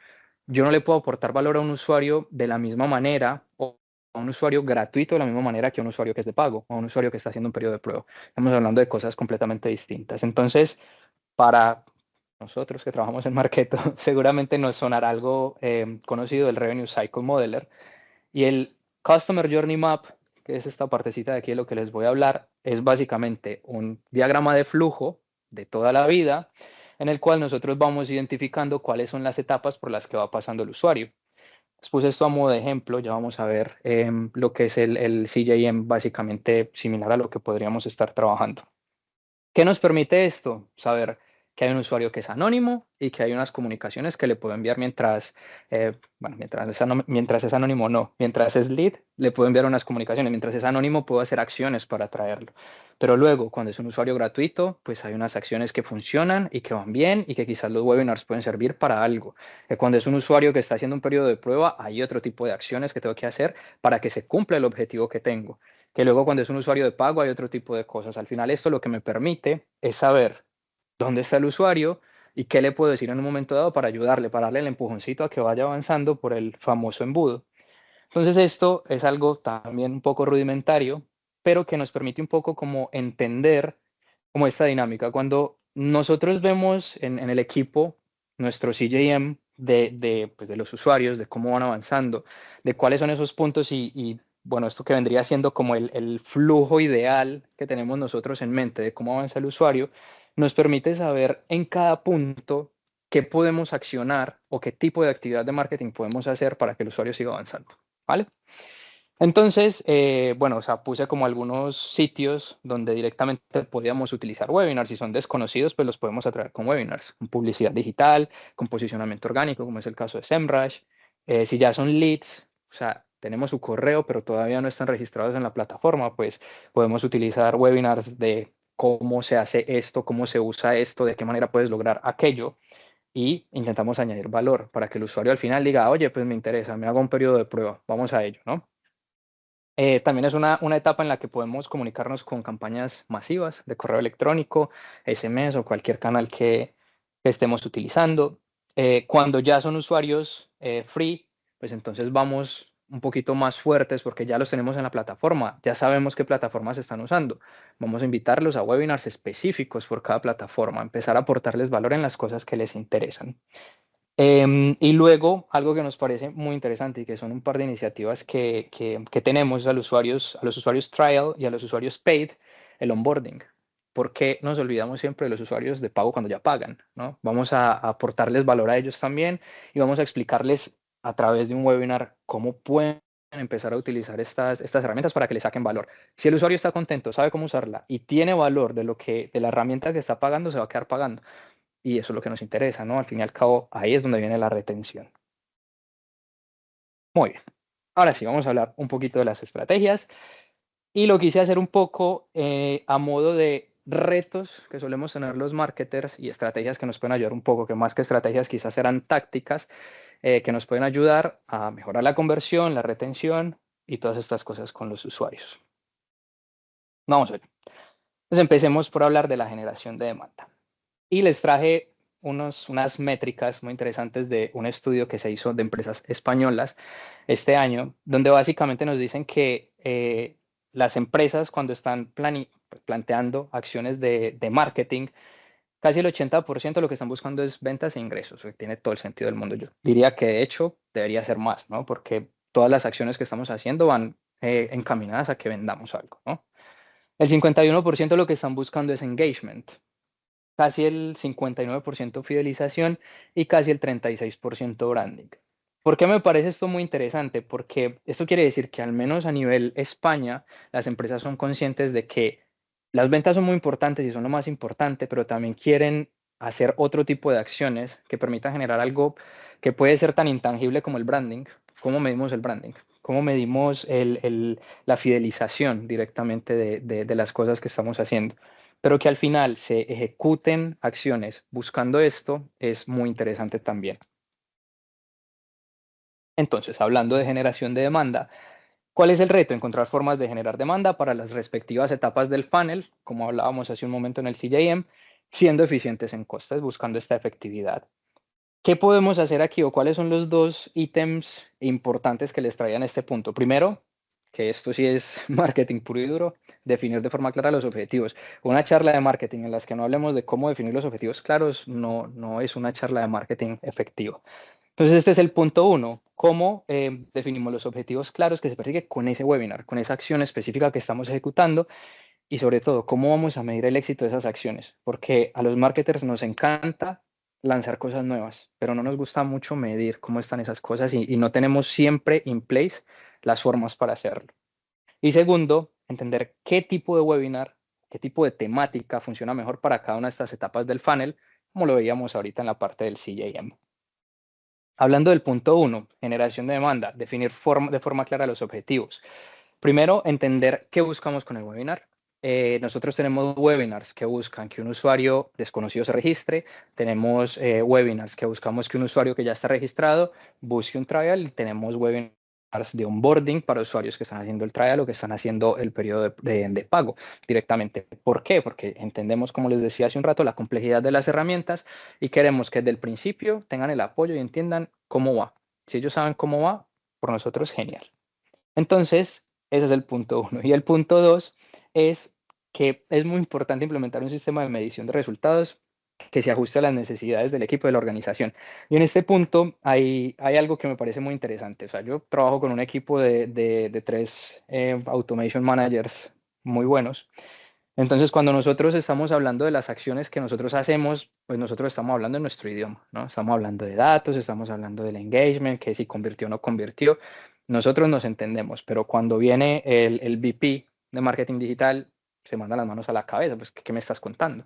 Yo no le puedo aportar valor a un usuario de la misma manera o a un usuario gratuito de la misma manera que a un usuario que es de pago o a un usuario que está haciendo un periodo de prueba. Estamos hablando de cosas completamente distintas. Entonces, para nosotros que trabajamos en Marketo, seguramente nos sonará algo conocido del Revenue Cycle Modeler. Y el Customer Journey Map, que es esta partecita de aquí de lo que les voy a hablar, es básicamente un diagrama de flujo de toda la vida, en el cual nosotros vamos identificando cuáles son las etapas por las que va pasando el usuario. Les puse esto a modo de ejemplo, ya vamos a ver lo que es el CJM, básicamente similar a lo que podríamos estar trabajando. ¿Qué nos permite esto? Saber que hay un usuario que es anónimo y que hay unas comunicaciones que le puedo enviar mientras, bueno, mientras es anónimo no, mientras es lead, le puedo enviar unas comunicaciones, mientras es anónimo puedo hacer acciones para atraerlo. Pero luego, cuando es un usuario gratuito, pues hay unas acciones que funcionan y que van bien y que quizás los webinars pueden servir para algo. Cuando es un usuario que está haciendo un periodo de prueba, hay otro tipo de acciones que tengo que hacer para que se cumpla el objetivo que tengo, que luego cuando es un usuario de pago hay otro tipo de cosas. Al final esto lo que me permite es saber dónde está el usuario y qué le puedo decir en un momento dado para ayudarle, para darle el empujoncito a que vaya avanzando por el famoso embudo. Entonces esto es algo también un poco rudimentario, pero que nos permite un poco como entender como esta dinámica. Cuando nosotros vemos en el equipo nuestro CJM pues de los usuarios, de cómo van avanzando, de cuáles son esos puntos y bueno, esto que vendría siendo como el flujo ideal que tenemos nosotros en mente de cómo avanza el usuario, nos permite saber en cada punto qué podemos accionar o qué tipo de actividad de marketing podemos hacer para que el usuario siga avanzando, ¿vale? Entonces, bueno, o sea, puse como algunos sitios donde directamente podíamos utilizar webinars. Si son desconocidos, pues los podemos atraer con webinars, con publicidad digital, con posicionamiento orgánico, como es el caso de SEMrush. Si ya son leads, o sea, tenemos su correo, pero todavía no están registrados en la plataforma, pues podemos utilizar webinars de cómo se hace esto, cómo se usa esto, de qué manera puedes lograr aquello. Y intentamos añadir valor para que el usuario al final diga, oye, pues me interesa, me hago un periodo de prueba, vamos a ello, ¿no? También es una etapa en la que podemos comunicarnos con campañas masivas de correo electrónico, SMS o cualquier canal que estemos utilizando. Cuando ya son usuarios free, pues entonces vamos un poquito más fuertes porque ya los tenemos en la plataforma, ya sabemos qué plataformas están usando. Vamos a invitarlos a webinars específicos por cada plataforma, empezar a aportarles valor en las cosas que les interesan. Y luego, algo que nos parece muy interesante y que son un par de iniciativas que tenemos a los usuarios trial y a los usuarios paid, el onboarding. Porque nos olvidamos siempre de los usuarios de pago cuando ya pagan, ¿no? Vamos a aportarles valor a ellos también y vamos a explicarles a través de un webinar cómo pueden empezar a utilizar estas herramientas para que le saquen valor. Si el usuario está contento, sabe cómo usarla y tiene valor de la herramienta que está pagando, se va a quedar pagando. Y eso es lo que nos interesa, ¿no? Al fin y al cabo, ahí es donde viene la retención. Muy bien. Ahora sí, vamos a hablar un poquito de las estrategias. Y lo quise hacer un poco a modo de retos que solemos tener los marketers y estrategias que nos pueden ayudar un poco, que más que estrategias quizás serán tácticas que nos pueden ayudar a mejorar la conversión, la retención y todas estas cosas con los usuarios. Vamos a ver. Entonces empecemos por hablar de la generación de demanda. Y les traje unas métricas muy interesantes de un estudio que se hizo de empresas españolas este año, donde básicamente nos dicen que las empresas cuando están planteando acciones de marketing, casi el 80% de lo que están buscando es ventas e ingresos, que tiene todo el sentido del mundo. Yo diría que de hecho debería ser más, ¿no? Porque todas las acciones que estamos haciendo van encaminadas a que vendamos algo, ¿no? El 51% lo que están buscando es engagement, casi el 59% fidelización y casi el 36% branding. ¿Por qué me parece esto muy interesante? Porque esto quiere decir que al menos a nivel España, las empresas son conscientes de que las ventas son muy importantes y son lo más importante, pero también quieren hacer otro tipo de acciones que permitan generar algo que puede ser tan intangible como el branding. ¿Cómo medimos el branding? ¿Cómo medimos la fidelización directamente de las cosas que estamos haciendo? Pero que al final se ejecuten acciones buscando esto es muy interesante también. Entonces, hablando de generación de demanda, ¿cuál es el reto? Encontrar formas de generar demanda para las respectivas etapas del funnel, como hablábamos hace un momento en el CJM, siendo eficientes en costes, buscando esta efectividad. ¿Qué podemos hacer aquí o cuáles son los dos ítems importantes que les traían este punto? Primero, que esto sí es marketing puro y duro, definir de forma clara los objetivos. Una charla de marketing en las que no hablemos de cómo definir los objetivos claros no es una charla de marketing efectiva. Entonces, este es el punto uno. ¿Cómo definimos los objetivos claros que se persigue con ese webinar, con esa acción específica que estamos ejecutando? Y sobre todo, ¿cómo vamos a medir el éxito de esas acciones? Porque a los marketers nos encanta lanzar cosas nuevas, pero no nos gusta mucho medir cómo están esas cosas y no tenemos siempre in place las formas para hacerlo. Y segundo, entender qué tipo de webinar, qué tipo de temática funciona mejor para cada una de estas etapas del funnel, como lo veíamos ahorita en la parte del CJM. Hablando del punto 1, generación de demanda, definir de forma clara los objetivos. Primero, entender qué buscamos con el webinar. Nosotros tenemos webinars que buscan que un usuario desconocido se registre, tenemos webinars que buscamos que un usuario que ya está registrado busque un trial y tenemos webinars de onboarding para usuarios que están haciendo el trial o que están haciendo el periodo de pago directamente. ¿Por qué? Porque entendemos, como les decía hace un rato, la complejidad de las herramientas y queremos que desde el principio tengan el apoyo y entiendan cómo va. Si ellos saben cómo va, por nosotros, genial. Entonces, ese es el punto 1. Y el punto 2 es que es muy importante implementar un sistema de medición de resultados que se ajuste a las necesidades del equipo de la organización. Y en este punto hay algo que me parece muy interesante. O sea, yo trabajo con un equipo de 3 automation managers muy buenos. Entonces, cuando nosotros estamos hablando de las acciones que nosotros hacemos, pues nosotros estamos hablando en nuestro idioma, ¿no? Estamos hablando de datos, estamos hablando del engagement, que si convirtió o no convirtió. Nosotros nos entendemos, pero cuando viene el VP de marketing digital, se manda las manos a la cabeza, pues, ¿qué me estás contando?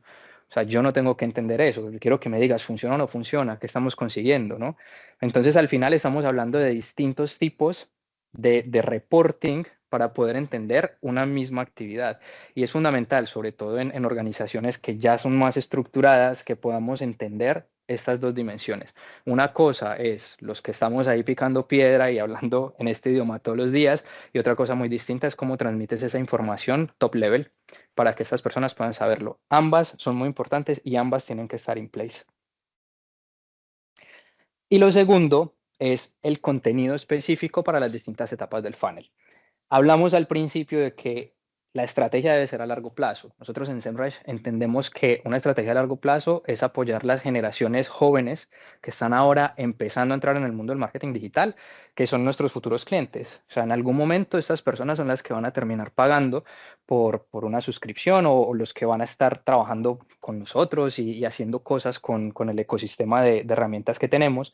O sea, yo no tengo que entender eso, yo quiero que me digas, ¿funciona o no funciona? ¿Qué estamos consiguiendo, no? Entonces, al final estamos hablando de distintos tipos de reporting para poder entender una misma actividad. Y es fundamental, sobre todo en organizaciones que ya son más estructuradas, que podamos entender estas dos dimensiones. Una cosa es los que estamos ahí picando piedra y hablando en este idioma todos los días, y otra cosa muy distinta es cómo transmites esa información top level para que estas personas puedan saberlo. Ambas son muy importantes y ambas tienen que estar in place. Y lo segundo es el contenido específico para las distintas etapas del funnel. Hablamos al principio de que la estrategia debe ser a largo plazo. Nosotros en Semrush entendemos que una estrategia a largo plazo es apoyar las generaciones jóvenes que están ahora empezando a entrar en el mundo del marketing digital, que son nuestros futuros clientes. O sea, en algún momento estas personas son las que van a terminar pagando por una suscripción o los que van a estar trabajando con nosotros y haciendo cosas con el ecosistema de herramientas que tenemos.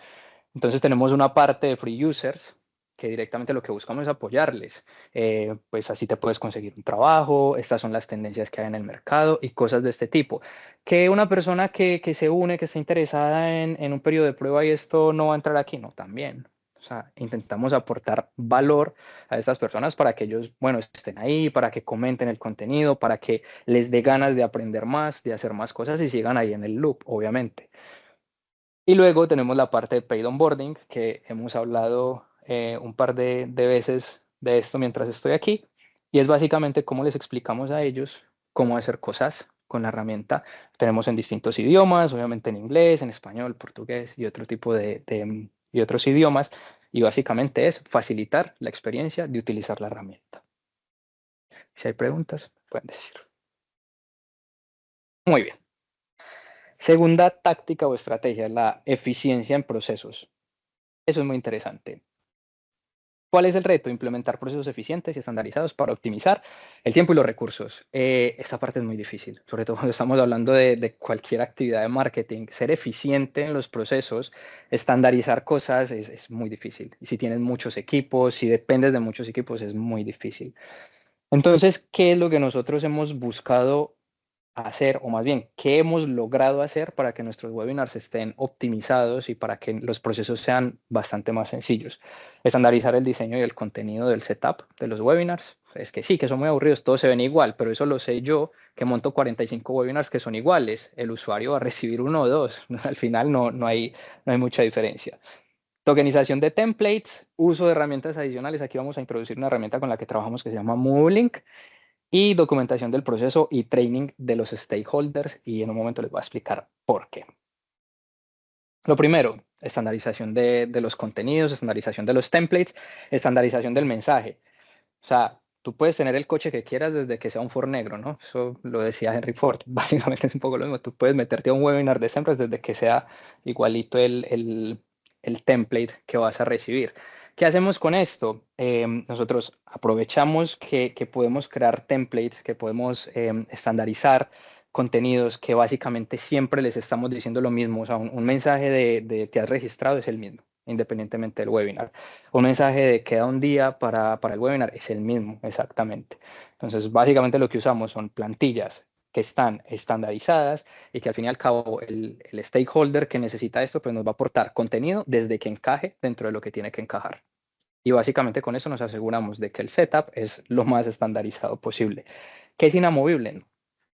Entonces tenemos una parte de free users que directamente lo que buscamos es apoyarles. Pues así te puedes conseguir un trabajo, estas son las tendencias que hay en el mercado y cosas de este tipo. Que una persona que se une, que está interesada en un periodo de prueba y esto no va a entrar aquí, no, también. O sea, intentamos aportar valor a estas personas para que ellos, bueno, estén ahí, para que comenten el contenido, para que les dé ganas de aprender más, de hacer más cosas y sigan ahí en el loop, obviamente. Y luego tenemos la parte de paid onboarding, que hemos hablado un par de veces de esto mientras estoy aquí, y es básicamente cómo les explicamos a ellos cómo hacer cosas con la herramienta. Tenemos en distintos idiomas, obviamente en inglés, en español, portugués y otro tipo y otros idiomas, y básicamente es facilitar la experiencia de utilizar la herramienta. Si hay preguntas, pueden decir. Muy bien. Segunda táctica o estrategia, la eficiencia en procesos. Eso es muy interesante. ¿Cuál es el reto? Implementar procesos eficientes y estandarizados para optimizar el tiempo y los recursos. Esta parte es muy difícil, sobre todo cuando estamos hablando de cualquier actividad de marketing. Ser eficiente en los procesos, estandarizar cosas es muy difícil. Y si tienes muchos equipos, si dependes de muchos equipos, es muy difícil. Entonces, ¿qué es lo que nosotros hemos buscado hacer, o más bien, qué hemos logrado hacer para que nuestros webinars estén optimizados y para que los procesos sean bastante más sencillos? Estandarizar el diseño y el contenido del setup de los webinars. Es que sí, que son muy aburridos, todos se ven igual, pero eso lo sé yo, que monto 45 webinars que son iguales. El usuario va a recibir uno o dos. Al final no hay mucha diferencia. Tokenización de templates, uso de herramientas adicionales. Aquí vamos a introducir una herramienta con la que trabajamos que se llama MoveLink, y documentación del proceso y training de los stakeholders, y en un momento les voy a explicar por qué. Lo primero, estandarización de los contenidos, estandarización de los templates, estandarización del mensaje. O sea, tú puedes tener el coche que quieras desde que sea un Ford negro, ¿no? Eso lo decía Henry Ford. Básicamente es un poco lo mismo. Tú puedes meterte a un webinar de SEMrush desde que sea igualito el template que vas a recibir. ¿Qué hacemos con esto? Nosotros aprovechamos que podemos crear templates, que podemos estandarizar contenidos que básicamente siempre les estamos diciendo lo mismo. O sea, un mensaje de te has registrado es el mismo, independientemente del webinar. Un mensaje de queda un día para el webinar es el mismo, exactamente. Entonces, básicamente lo que usamos son plantillas que están estandarizadas y que al fin y al cabo el stakeholder que necesita esto pues nos va a aportar contenido desde que encaje dentro de lo que tiene que encajar. Y básicamente con eso nos aseguramos de que el setup es lo más estandarizado posible. ¿Qué es inamovible?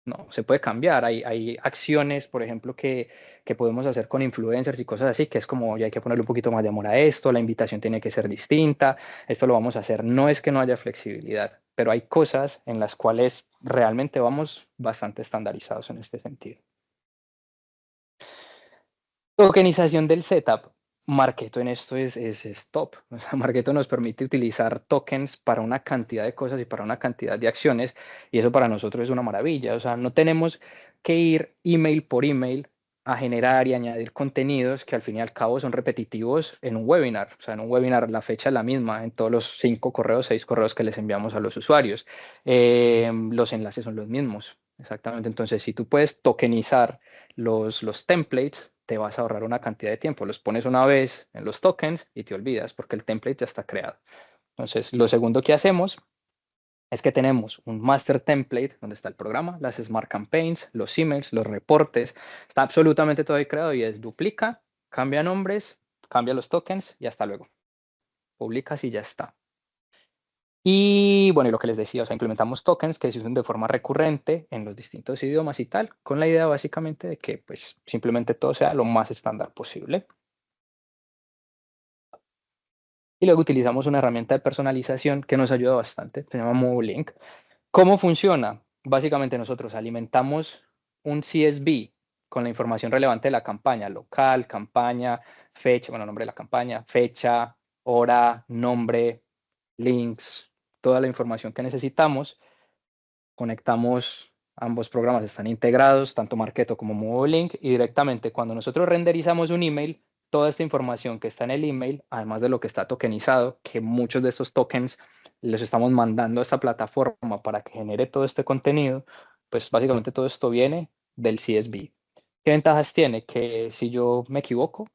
No, se puede cambiar. Hay acciones, por ejemplo, que podemos hacer con influencers y cosas así, que es como ya hay que ponerle un poquito más de amor a esto, la invitación tiene que ser distinta, esto lo vamos a hacer. No es que no haya flexibilidad, pero hay cosas en las cuales realmente vamos bastante estandarizados en este sentido. Tokenización del setup. Marketo en esto es top. Marketo nos permite utilizar tokens para una cantidad de cosas y para una cantidad de acciones, y eso para nosotros es una maravilla. O sea, no tenemos que ir email por email a generar y añadir contenidos que al fin y al cabo son repetitivos en un webinar. O sea, en un webinar la fecha es la misma en todos los 5 correos, 6 correos que les enviamos a los usuarios. Los enlaces son los mismos. Exactamente. Entonces, si tú puedes tokenizar los templates, te vas a ahorrar una cantidad de tiempo. Los pones una vez en los tokens y te olvidas porque el template ya está creado. Entonces, lo segundo que hacemos es que tenemos un master template donde está el programa, las Smart Campaigns, los emails, los reportes. Está absolutamente todo ahí creado y es duplica, cambia nombres, cambia los tokens y hasta luego. Publicas y ya está. Y bueno, y lo que les decía, o sea, implementamos tokens que se usan de forma recurrente en los distintos idiomas y tal, con la idea básicamente de que pues simplemente todo sea lo más estándar posible. Y luego utilizamos una herramienta de personalización que nos ayuda bastante, se llama MoveLink. ¿Cómo funciona? Básicamente nosotros alimentamos un CSV con la información relevante de la campaña, local, campaña, fecha, bueno, nombre de la campaña, fecha, hora, nombre, links, toda la información que necesitamos. Conectamos, ambos programas están integrados, tanto Marketo como MoveLink, y directamente cuando nosotros renderizamos un email, toda esta información que está en el email, además de lo que está tokenizado, que muchos de estos tokens los estamos mandando a esta plataforma para que genere todo este contenido, pues básicamente todo esto viene del CSV. ¿Qué ventajas tiene? Que si yo me equivoco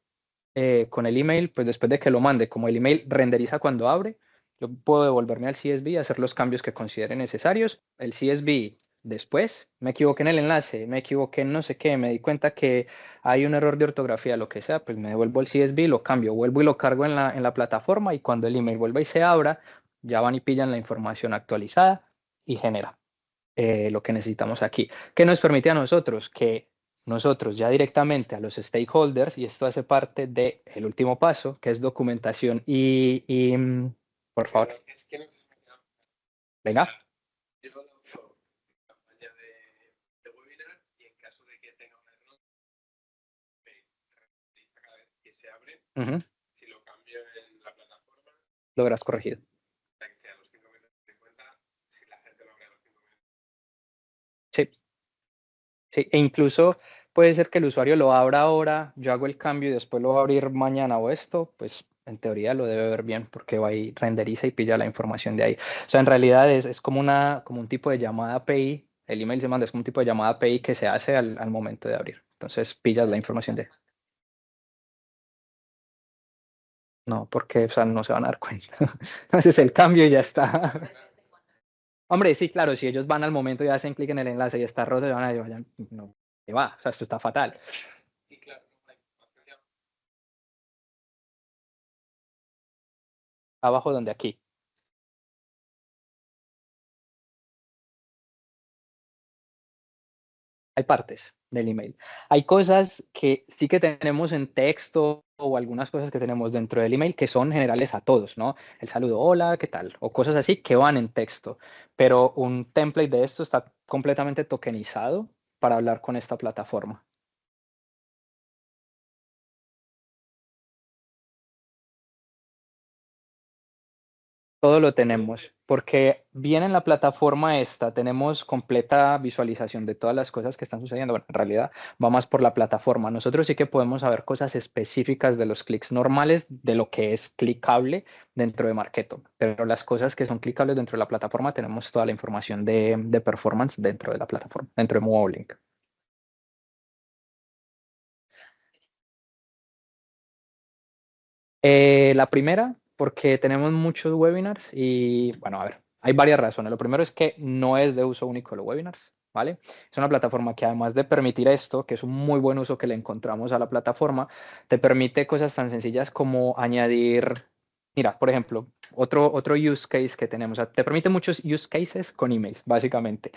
con el email, pues después de que lo mande, como el email renderiza cuando abre, yo puedo devolverme al CSV y hacer los cambios que considere necesarios. El CSV después, me equivoqué en el enlace, me equivoqué en no sé qué, me di cuenta que hay un error de ortografía, lo que sea, pues me devuelvo el CSV, lo cambio, vuelvo y lo cargo en la plataforma, y cuando el email vuelva y se abra, ya van y pillan la información actualizada y genera lo que necesitamos aquí. ¿Qué nos permite a nosotros? Que nosotros ya directamente a los stakeholders, y esto hace parte del último paso, que es documentación por favor. Es que no sé si me he quedado. Venga. Yo lanzo campaña de webinar y en caso de que tenga un error, me revisa cada vez que se abre. Si lo cambio en la plataforma, Lo verás corregido. que sea los 5 minutos de cuenta, si la gente lo abre a los 5 minutos. Sí. Sí, e incluso puede ser que el usuario lo abra ahora, yo hago el cambio y después lo va a abrir mañana o esto, pues en teoría lo debe ver bien porque va y renderiza y pilla la información de ahí. O sea, en realidad es como, como un tipo de llamada API. El email se manda, es como un tipo de llamada API que se hace al momento de abrir. Entonces pillas la información de... No, porque o sea, no se van a dar cuenta. Entonces el cambio y ya está. Hombre, sí, claro, si ellos van al momento y hacen clic en el enlace y está roto, van a decir, vayan, no, ¿qué va? O sea, esto está fatal. Abajo donde aquí. Hay partes del email. Hay cosas que sí que tenemos en texto o algunas cosas que tenemos dentro del email que son generales a todos, ¿no? El saludo, hola, ¿qué tal? O cosas así que van en texto. Pero un template de esto está completamente tokenizado para hablar con esta plataforma. Todo lo tenemos, porque bien en la plataforma esta tenemos completa visualización de todas las cosas que están sucediendo. Bueno, en realidad va más por la plataforma. Nosotros sí que podemos saber cosas específicas de los clics normales, de lo que es clicable dentro de Marketo, pero las cosas que son clicables dentro de la plataforma tenemos toda la información de performance dentro de la plataforma, dentro de Movolink. La primera, porque tenemos muchos webinars y, bueno, a ver, hay varias razones. Lo primero es que no es de uso único los webinars, ¿vale? Es una plataforma que además de permitir esto, que es un muy buen uso que le encontramos a la plataforma, te permite cosas tan sencillas como añadir, mira, por ejemplo, otro use case que tenemos, o sea, te permite muchos use cases con emails, básicamente.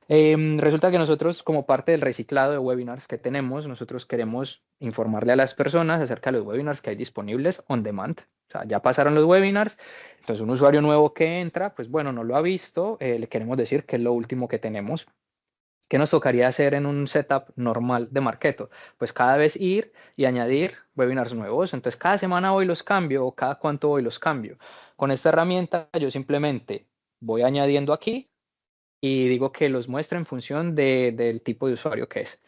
Resulta que nosotros, como parte del reciclado de webinars que tenemos, nosotros queremos informarle a las personas acerca de los webinars que hay disponibles on demand. O sea, ya pasaron los webinars, entonces un usuario nuevo que entra, pues bueno, no lo ha visto, le queremos decir que es lo último que tenemos. ¿Qué nos tocaría hacer en un setup normal de Marketo? Pues cada vez ir y añadir webinars nuevos. Entonces, cada semana voy los cambio o cada cuánto voy los cambio. Con esta herramienta, yo simplemente voy añadiendo aquí y digo que los muestre en función del tipo de usuario que es.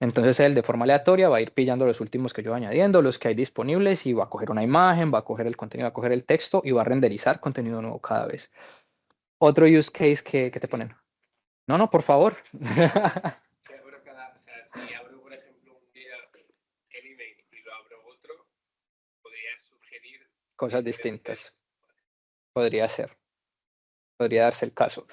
Entonces él de forma aleatoria va a ir pillando los últimos que yo voy añadiendo, los que hay disponibles y va a coger una imagen, va a coger el contenido, va a coger el texto y va a renderizar contenido nuevo cada vez. Otro use case que te ponen. No, no, por favor. Si abro, por ejemplo, un día el email y lo abro otro, podría sugerir Cosas distintas. Podría ser. Podría darse el caso.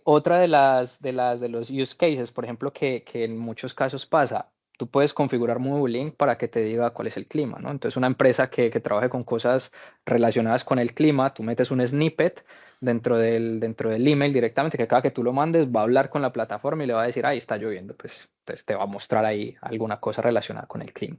Otra de los use cases, por ejemplo, que en muchos casos pasa, tú puedes configurar Movolink para que te diga cuál es el clima, ¿no? Entonces, una empresa que trabaje con cosas relacionadas con el clima, tú metes un snippet dentro del email directamente, que cada que tú lo mandes va a hablar con la plataforma y le va a decir, ahí está lloviendo, pues entonces te va a mostrar ahí alguna cosa relacionada con el clima,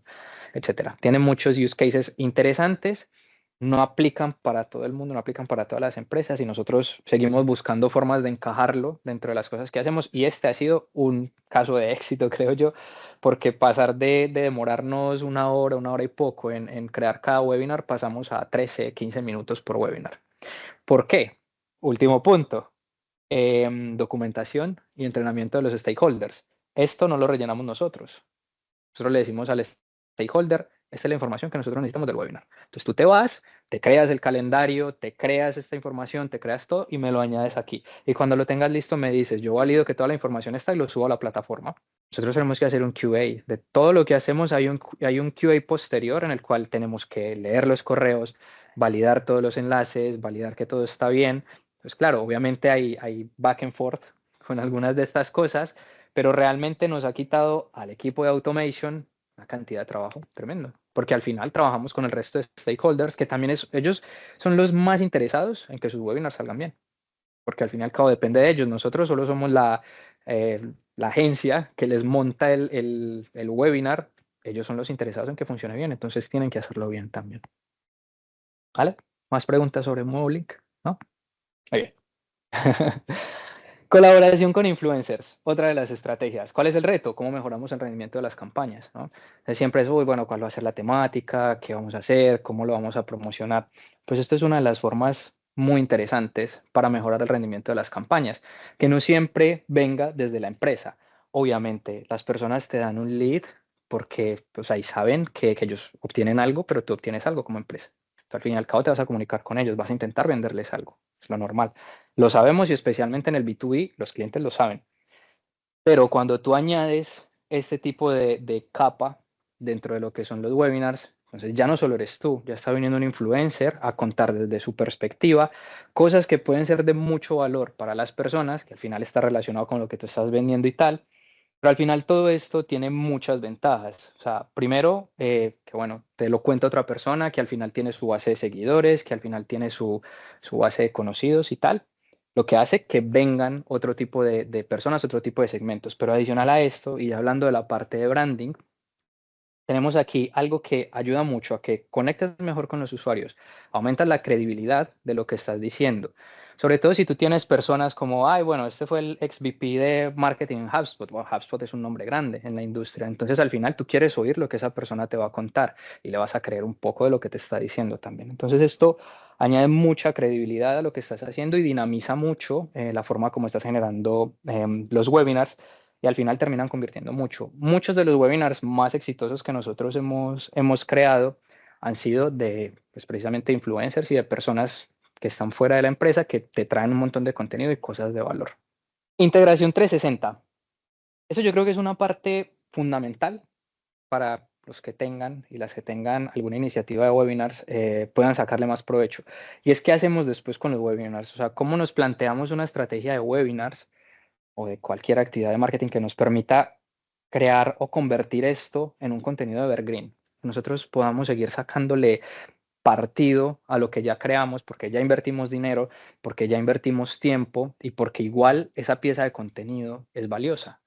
etcétera. Tiene muchos use cases interesantes, no aplican para todo el mundo, no aplican para todas las empresas y nosotros seguimos buscando formas de encajarlo dentro de las cosas que hacemos y este ha sido un caso de éxito, creo yo, porque pasar de demorarnos una hora y poco en crear cada webinar, pasamos a 13, 15 minutos por webinar. ¿Por qué? Último punto, documentación y entrenamiento de los stakeholders. Esto no lo rellenamos nosotros. Nosotros le decimos al stakeholder, esta es la información que nosotros necesitamos del webinar. Entonces tú te vas, te creas el calendario, te creas esta información, te creas todo y me lo añades aquí. Y cuando lo tengas listo me dices, yo valido que toda la información está y lo subo a la plataforma. Nosotros tenemos que hacer un QA. De todo lo que hacemos hay un QA posterior en el cual tenemos que leer los correos, validar todos los enlaces, validar que todo está bien. Pues claro, obviamente hay back and forth con algunas de estas cosas, pero realmente nos ha quitado al equipo de automation una cantidad de trabajo tremendo, porque al final trabajamos con el resto de stakeholders, que también ellos son los más interesados en que sus webinars salgan bien, porque al fin y al cabo depende de ellos. Nosotros solo somos la agencia que les monta el webinar, ellos son los interesados en que funcione bien, entonces tienen que hacerlo bien también. ¿Vale? ¿Más preguntas sobre Movolink? ¿No? Muy bien. Colaboración con influencers, otra de las estrategias. ¿Cuál es el reto? ¿Cómo mejoramos el rendimiento de las campañas? ¿No? Siempre es, uy, bueno, ¿cuál va a ser la temática? ¿Qué vamos a hacer? ¿Cómo lo vamos a promocionar? Pues esto es una de las formas muy interesantes para mejorar el rendimiento de las campañas, que no siempre venga desde la empresa. Obviamente, las personas te dan un lead porque pues ahí saben que ellos obtienen algo, pero tú obtienes algo como empresa. Al fin y al cabo te vas a comunicar con ellos, vas a intentar venderles algo, es lo normal. Lo sabemos y especialmente en el B2B los clientes lo saben. Pero cuando tú añades este tipo de capa dentro de lo que son los webinars, entonces ya no solo eres tú, ya está viniendo un influencer a contar desde su perspectiva cosas que pueden ser de mucho valor para las personas, que al final está relacionado con lo que tú estás vendiendo y tal. Pero al final todo esto tiene muchas ventajas. O sea, primero, que bueno, te lo cuenta otra persona, que al final tiene su base de seguidores, que al final tiene su base de conocidos y tal, lo que hace que vengan otro tipo de personas, otro tipo de segmentos. Pero adicional a esto, y hablando de la parte de branding, tenemos aquí algo que ayuda mucho a que conectes mejor con los usuarios, aumentas la credibilidad de lo que estás diciendo. Sobre todo si tú tienes personas como, ay, bueno, este fue el ex VP de marketing en HubSpot. Bueno, HubSpot es un nombre grande en la industria. Entonces, al final, tú quieres oír lo que esa persona te va a contar y le vas a creer un poco de lo que te está diciendo también. Entonces, esto añade mucha credibilidad a lo que estás haciendo y dinamiza mucho la forma como estás generando los webinars y al final terminan convirtiendo mucho. Muchos de los webinars más exitosos que nosotros hemos creado han sido de pues, precisamente influencers y de personas que están fuera de la empresa que te traen un montón de contenido y cosas de valor. Integración 360. Eso yo creo que es una parte fundamental para los que tengan y las que tengan alguna iniciativa de webinars puedan sacarle más provecho. Y es qué hacemos después con los webinars, o sea, cómo nos planteamos una estrategia de webinars o de cualquier actividad de marketing que nos permita crear o convertir esto en un contenido evergreen. Nosotros podamos seguir sacándole partido a lo que ya creamos, porque ya invertimos dinero, porque ya invertimos tiempo y porque igual esa pieza de contenido es valiosa.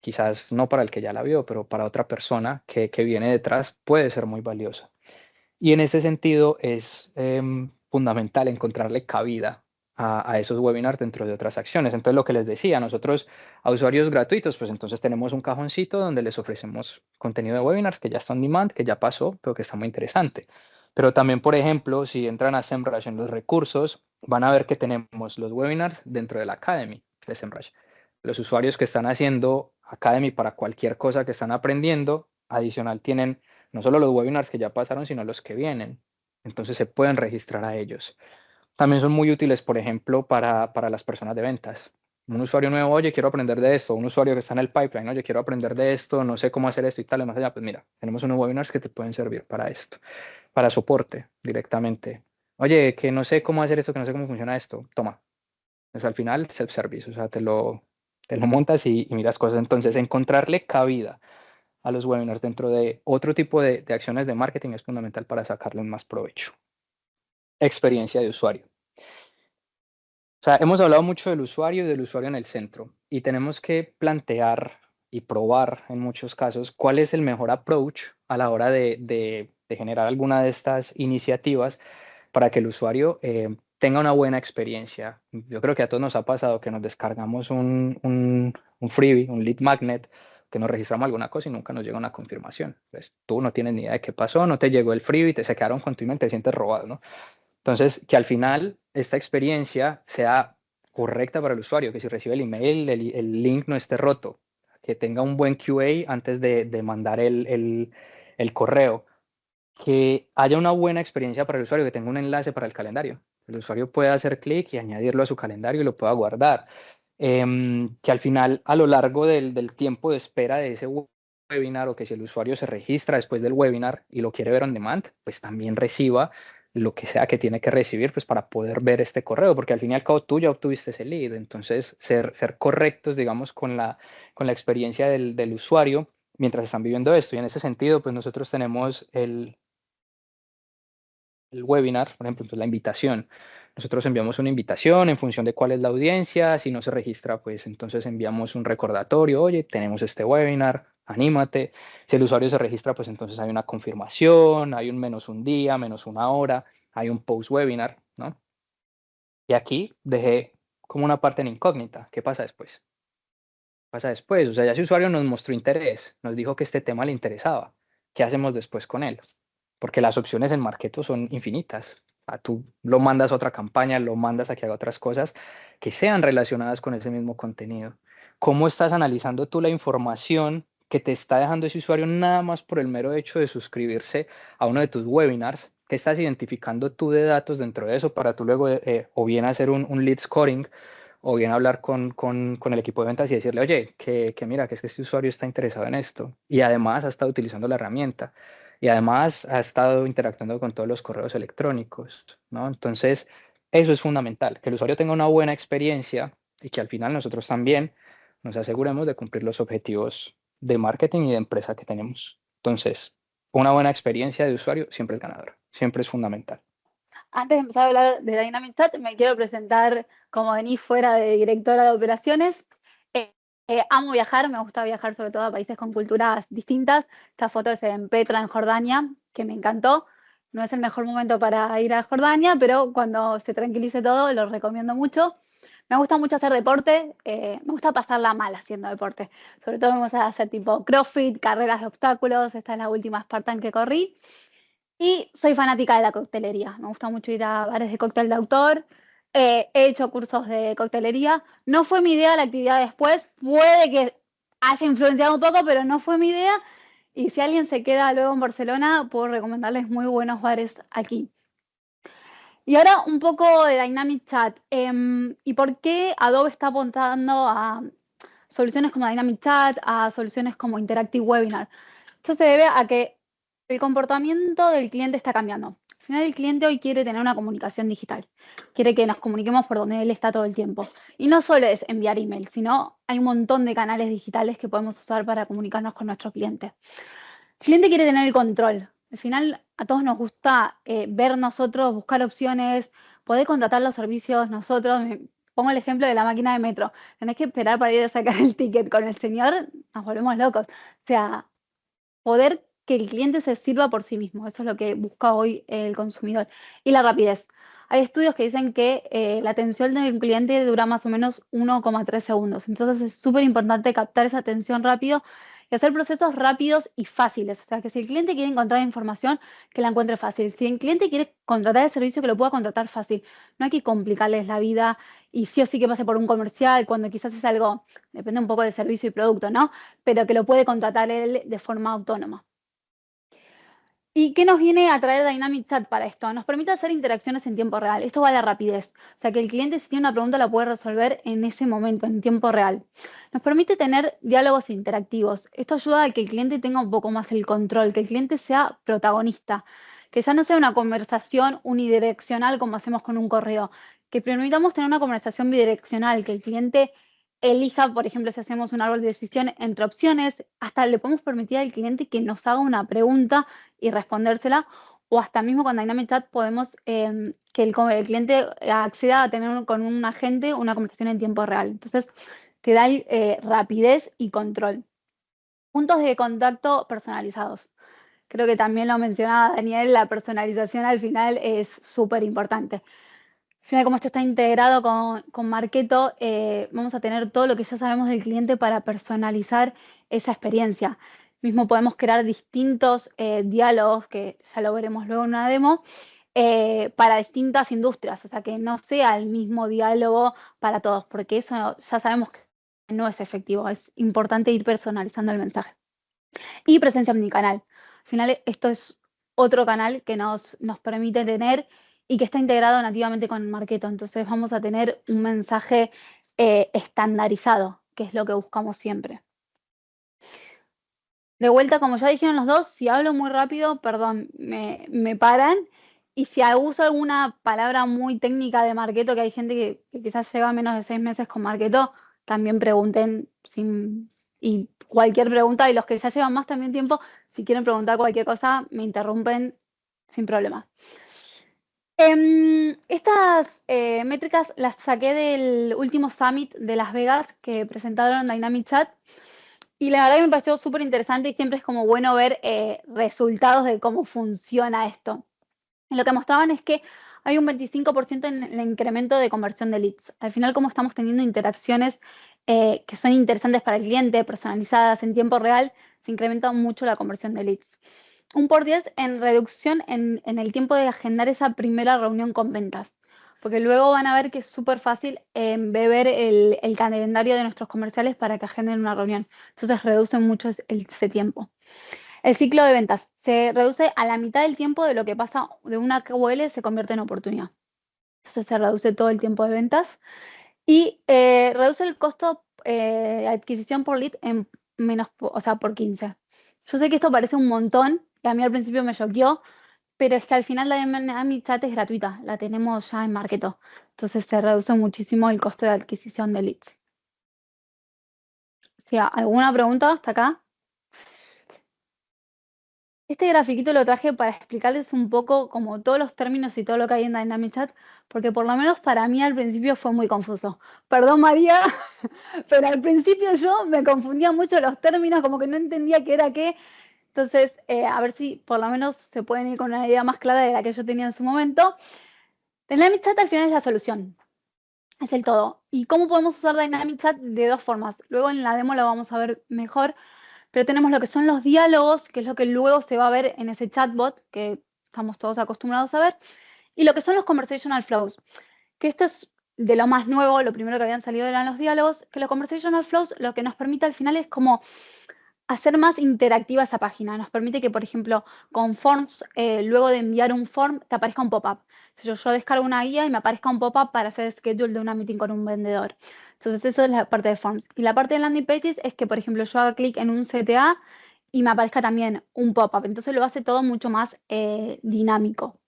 Quizás no para el que ya la vio, pero para otra persona que viene detrás puede ser muy valiosa. Y en ese sentido es fundamental encontrarle cabida a esos webinars dentro de otras acciones. Entonces, lo que les decía, nosotros a usuarios gratuitos, pues entonces tenemos un cajoncito donde les ofrecemos contenido de webinars que ya está on demand, que ya pasó, pero que está muy interesante. Pero también, por ejemplo, si entran a SEMrush en los recursos, van a ver que tenemos los webinars dentro de la Academy de SEMrush. Los usuarios que están haciendo Academy para cualquier cosa que están aprendiendo, adicional tienen no solo los webinars que ya pasaron, sino los que vienen. Entonces se pueden registrar a ellos. También son muy útiles, por ejemplo, para las personas de ventas. Un usuario nuevo, oye, quiero aprender de esto. Un usuario que está en el pipeline, oye, quiero aprender de esto, no sé cómo hacer esto y tal. Más allá, pues mira, tenemos unos webinars que te pueden servir para esto, para soporte directamente. Oye, que no sé cómo hacer esto, que no sé cómo funciona esto. Toma. Pues al final, self-service, o sea, te lo montas y miras cosas. Entonces, encontrarle cabida a los webinars dentro de otro tipo de acciones de marketing es fundamental para sacarle más provecho. Experiencia de usuario. O sea, hemos hablado mucho del usuario y del usuario en el centro y tenemos que plantear y probar en muchos casos cuál es el mejor approach a la hora de generar alguna de estas iniciativas para que el usuario tenga una buena experiencia. Yo creo que a todos nos ha pasado que nos descargamos un freebie, un lead magnet, que nos registramos alguna cosa y nunca nos llega una confirmación. Pues tú no tienes ni idea de qué pasó, no te llegó el freebie, se quedaron con tu email, te sientes robado, ¿no? Entonces, que al final esta experiencia sea correcta para el usuario, que si recibe el email, el link no esté roto, que tenga un buen QA antes de mandar el correo, que haya una buena experiencia para el usuario, que tenga un enlace para el calendario. El usuario pueda hacer clic y añadirlo a su calendario y lo pueda guardar. Que al final, a lo largo del tiempo de espera de ese webinar o que si el usuario se registra después del webinar y lo quiere ver on demand, pues también reciba lo que sea que tiene que recibir pues para poder ver este correo, porque al fin y al cabo tú ya obtuviste ese lead. Entonces, ser correctos, digamos, con la experiencia del usuario mientras están viviendo esto. Y en ese sentido, pues nosotros tenemos el webinar, por ejemplo, entonces la invitación. Nosotros enviamos una invitación en función de cuál es la audiencia. Si no se registra, pues entonces enviamos un recordatorio. Oye, tenemos este webinar, anímate. Si el usuario se registra, pues entonces hay una confirmación, hay un menos un día, menos una hora, hay un post webinar, ¿no? Y aquí dejé como una parte en incógnita. ¿Qué pasa después? ¿Qué pasa después? O sea, ya ese usuario nos mostró interés, nos dijo que este tema le interesaba. ¿Qué hacemos después con él? Porque las opciones en Marketo son infinitas. Tú lo mandas a otra campaña, lo mandas a que haga otras cosas que sean relacionadas con ese mismo contenido. ¿Cómo estás analizando tú la información que te está dejando ese usuario nada más por el mero hecho de suscribirse a uno de tus webinars, que estás identificando tú de datos dentro de eso para tú luego o bien hacer un lead scoring o bien hablar con el equipo de ventas y decirle, oye, que mira, que es que este usuario está interesado en esto y además ha estado utilizando la herramienta y además ha estado interactuando con todos los correos electrónicos, ¿no? Entonces, eso es fundamental, que el usuario tenga una buena experiencia y que al final nosotros también nos aseguremos de cumplir los objetivos de marketing y de empresa que tenemos. Entonces, una buena experiencia de usuario siempre es ganadora, siempre es fundamental. Antes de empezar a hablar de Dynamic Chat, me quiero presentar como Denise fuera de directora de operaciones. Amo viajar, me gusta viajar sobre todo a países con culturas distintas. Esta foto es en Petra, en Jordania, que me encantó. No es el mejor momento para ir a Jordania, pero cuando se tranquilice todo, lo recomiendo mucho. Me gusta mucho hacer deporte, me gusta pasarla mal haciendo deporte. Sobre todo me gusta hacer tipo CrossFit, carreras de obstáculos. Esta es la última Spartan que corrí. Y soy fanática de la coctelería. Me gusta mucho ir a bares de cóctel de autor. He hecho cursos de coctelería. No fue mi idea la actividad después. Puede que haya influenciado un poco, pero no fue mi idea. Y si alguien se queda luego en Barcelona, puedo recomendarles muy buenos bares aquí. Y ahora un poco de Dynamic Chat. ¿Y por qué Adobe está apuntando a soluciones como Dynamic Chat, a soluciones como Interactive Webinar? Esto se debe a que el comportamiento del cliente está cambiando. Al final el cliente hoy quiere tener una comunicación digital. Quiere que nos comuniquemos por donde él está todo el tiempo. Y no solo es enviar email, sino hay un montón de canales digitales que podemos usar para comunicarnos con nuestro cliente. El cliente quiere tener el control. Al final a todos nos gusta ver nosotros, buscar opciones, poder contratar los servicios nosotros. Pongo el ejemplo de la máquina de metro. Tenés que esperar para ir a sacar el ticket con el señor, nos volvemos locos. O sea, poder que el cliente se sirva por sí mismo. Eso es lo que busca hoy el consumidor. Y la rapidez. Hay estudios que dicen que la atención del cliente dura más o menos 1,3 segundos. Entonces es súper importante captar esa atención rápido y hacer procesos rápidos y fáciles. O sea, que si el cliente quiere encontrar información, que la encuentre fácil. Si el cliente quiere contratar el servicio, que lo pueda contratar fácil. No hay que complicarles la vida y sí o sí que pase por un comercial, cuando quizás es algo, depende un poco del servicio y producto, ¿no? Pero que lo puede contratar él de forma autónoma. ¿Y qué nos viene a traer Dynamic Chat para esto? Nos permite hacer interacciones en tiempo real. Esto va a la rapidez. O sea, que el cliente si tiene una pregunta la puede resolver en ese momento, en tiempo real. Nos permite tener diálogos interactivos. Esto ayuda a que el cliente tenga un poco más el control, que el cliente sea protagonista, que ya no sea una conversación unidireccional como hacemos con un correo, que permitamos tener una conversación bidireccional, que el cliente elija, por ejemplo, si hacemos un árbol de decisión entre opciones, hasta le podemos permitir al cliente que nos haga una pregunta y respondérsela, o hasta mismo con Dynamic Chat podemos que el cliente acceda a tener con un agente una conversación en tiempo real. Entonces, te da rapidez y control. Puntos de contacto personalizados. Creo que también lo mencionaba Daniel, la personalización al final es súper importante. Al final, como esto está integrado con Marketo, vamos a tener todo lo que ya sabemos del cliente para personalizar esa experiencia. Mismo podemos crear distintos diálogos, que ya lo veremos luego en una demo, para distintas industrias, o sea, que no sea el mismo diálogo para todos, porque eso ya sabemos que no es efectivo, es importante ir personalizando el mensaje. Y presencia omnicanal. Al final, esto es otro canal que nos permite tener y que está integrado nativamente con Marketo. Entonces vamos a tener un mensaje estandarizado, que es lo que buscamos siempre. De vuelta, como ya dijeron los dos, si hablo muy rápido, perdón, me paran. Y si uso alguna palabra muy técnica de Marketo, que hay gente que quizás lleva menos de 6 meses con Marketo, también pregunten y cualquier pregunta. Y los que ya llevan más también tiempo, si quieren preguntar cualquier cosa, me interrumpen sin problema. Estas métricas las saqué del último Summit de Las Vegas que presentaron Dynamic Chat. Y la verdad que me pareció súper interesante y siempre es como bueno ver resultados de cómo funciona esto. Y lo que mostraban es que hay un 25% en el incremento de conversión de leads. Al final, como estamos teniendo interacciones que son interesantes para el cliente, personalizadas en tiempo real, se incrementa mucho la conversión de leads. Un por 10 en reducción en el tiempo de agendar esa primera reunión con ventas. porque luego van a ver que es súper fácil ver el calendario de nuestros comerciales para que agenden una reunión. Entonces reduce mucho ese tiempo. El ciclo de ventas se reduce a la mitad del tiempo de lo que pasa de una QL se convierte en oportunidad. Entonces se reduce todo el tiempo de ventas y reduce el costo de adquisición por lead en menos, o sea, por 15. Yo sé que esto parece un montón y a mí al principio me choqueó, pero es que al final la Dynamic Chat es gratuita, la tenemos ya en Marketo. Entonces se reduce muchísimo el costo de adquisición de leads. Si ¿alguna pregunta hasta acá? Este grafiquito lo traje para explicarles un poco como todos los términos y todo lo que hay en Dynamic Chat, porque por lo menos para mí al principio fue muy confuso. Perdón, María, pero al principio yo me confundía mucho los términos, como que no entendía qué era qué. Entonces, a ver si por lo menos se pueden ir con una idea más clara de la que yo tenía en su momento. Dynamic Chat al final es la solución, es el todo. ¿Y cómo podemos usar Dynamic Chat? De dos formas. Luego en la demo lo vamos a ver mejor, pero tenemos lo que son los diálogos, que es lo que luego se va a ver en ese chatbot que estamos todos acostumbrados a ver, y lo que son los conversational flows, que esto es de lo más nuevo, lo primero que habían salido eran los diálogos, que los conversational flows lo que nos permite al final es como hacer más interactiva esa página. Nos permite que, por ejemplo, con forms, luego de enviar un form, te aparezca un pop-up. Si yo descargo una guía y me aparezca un pop-up para hacer schedule de una meeting con un vendedor. Entonces, eso es la parte de forms. Y la parte de landing pages es que, por ejemplo, yo haga clic en un CTA y me aparezca también un pop-up. Entonces, lo hace todo mucho más dinámico.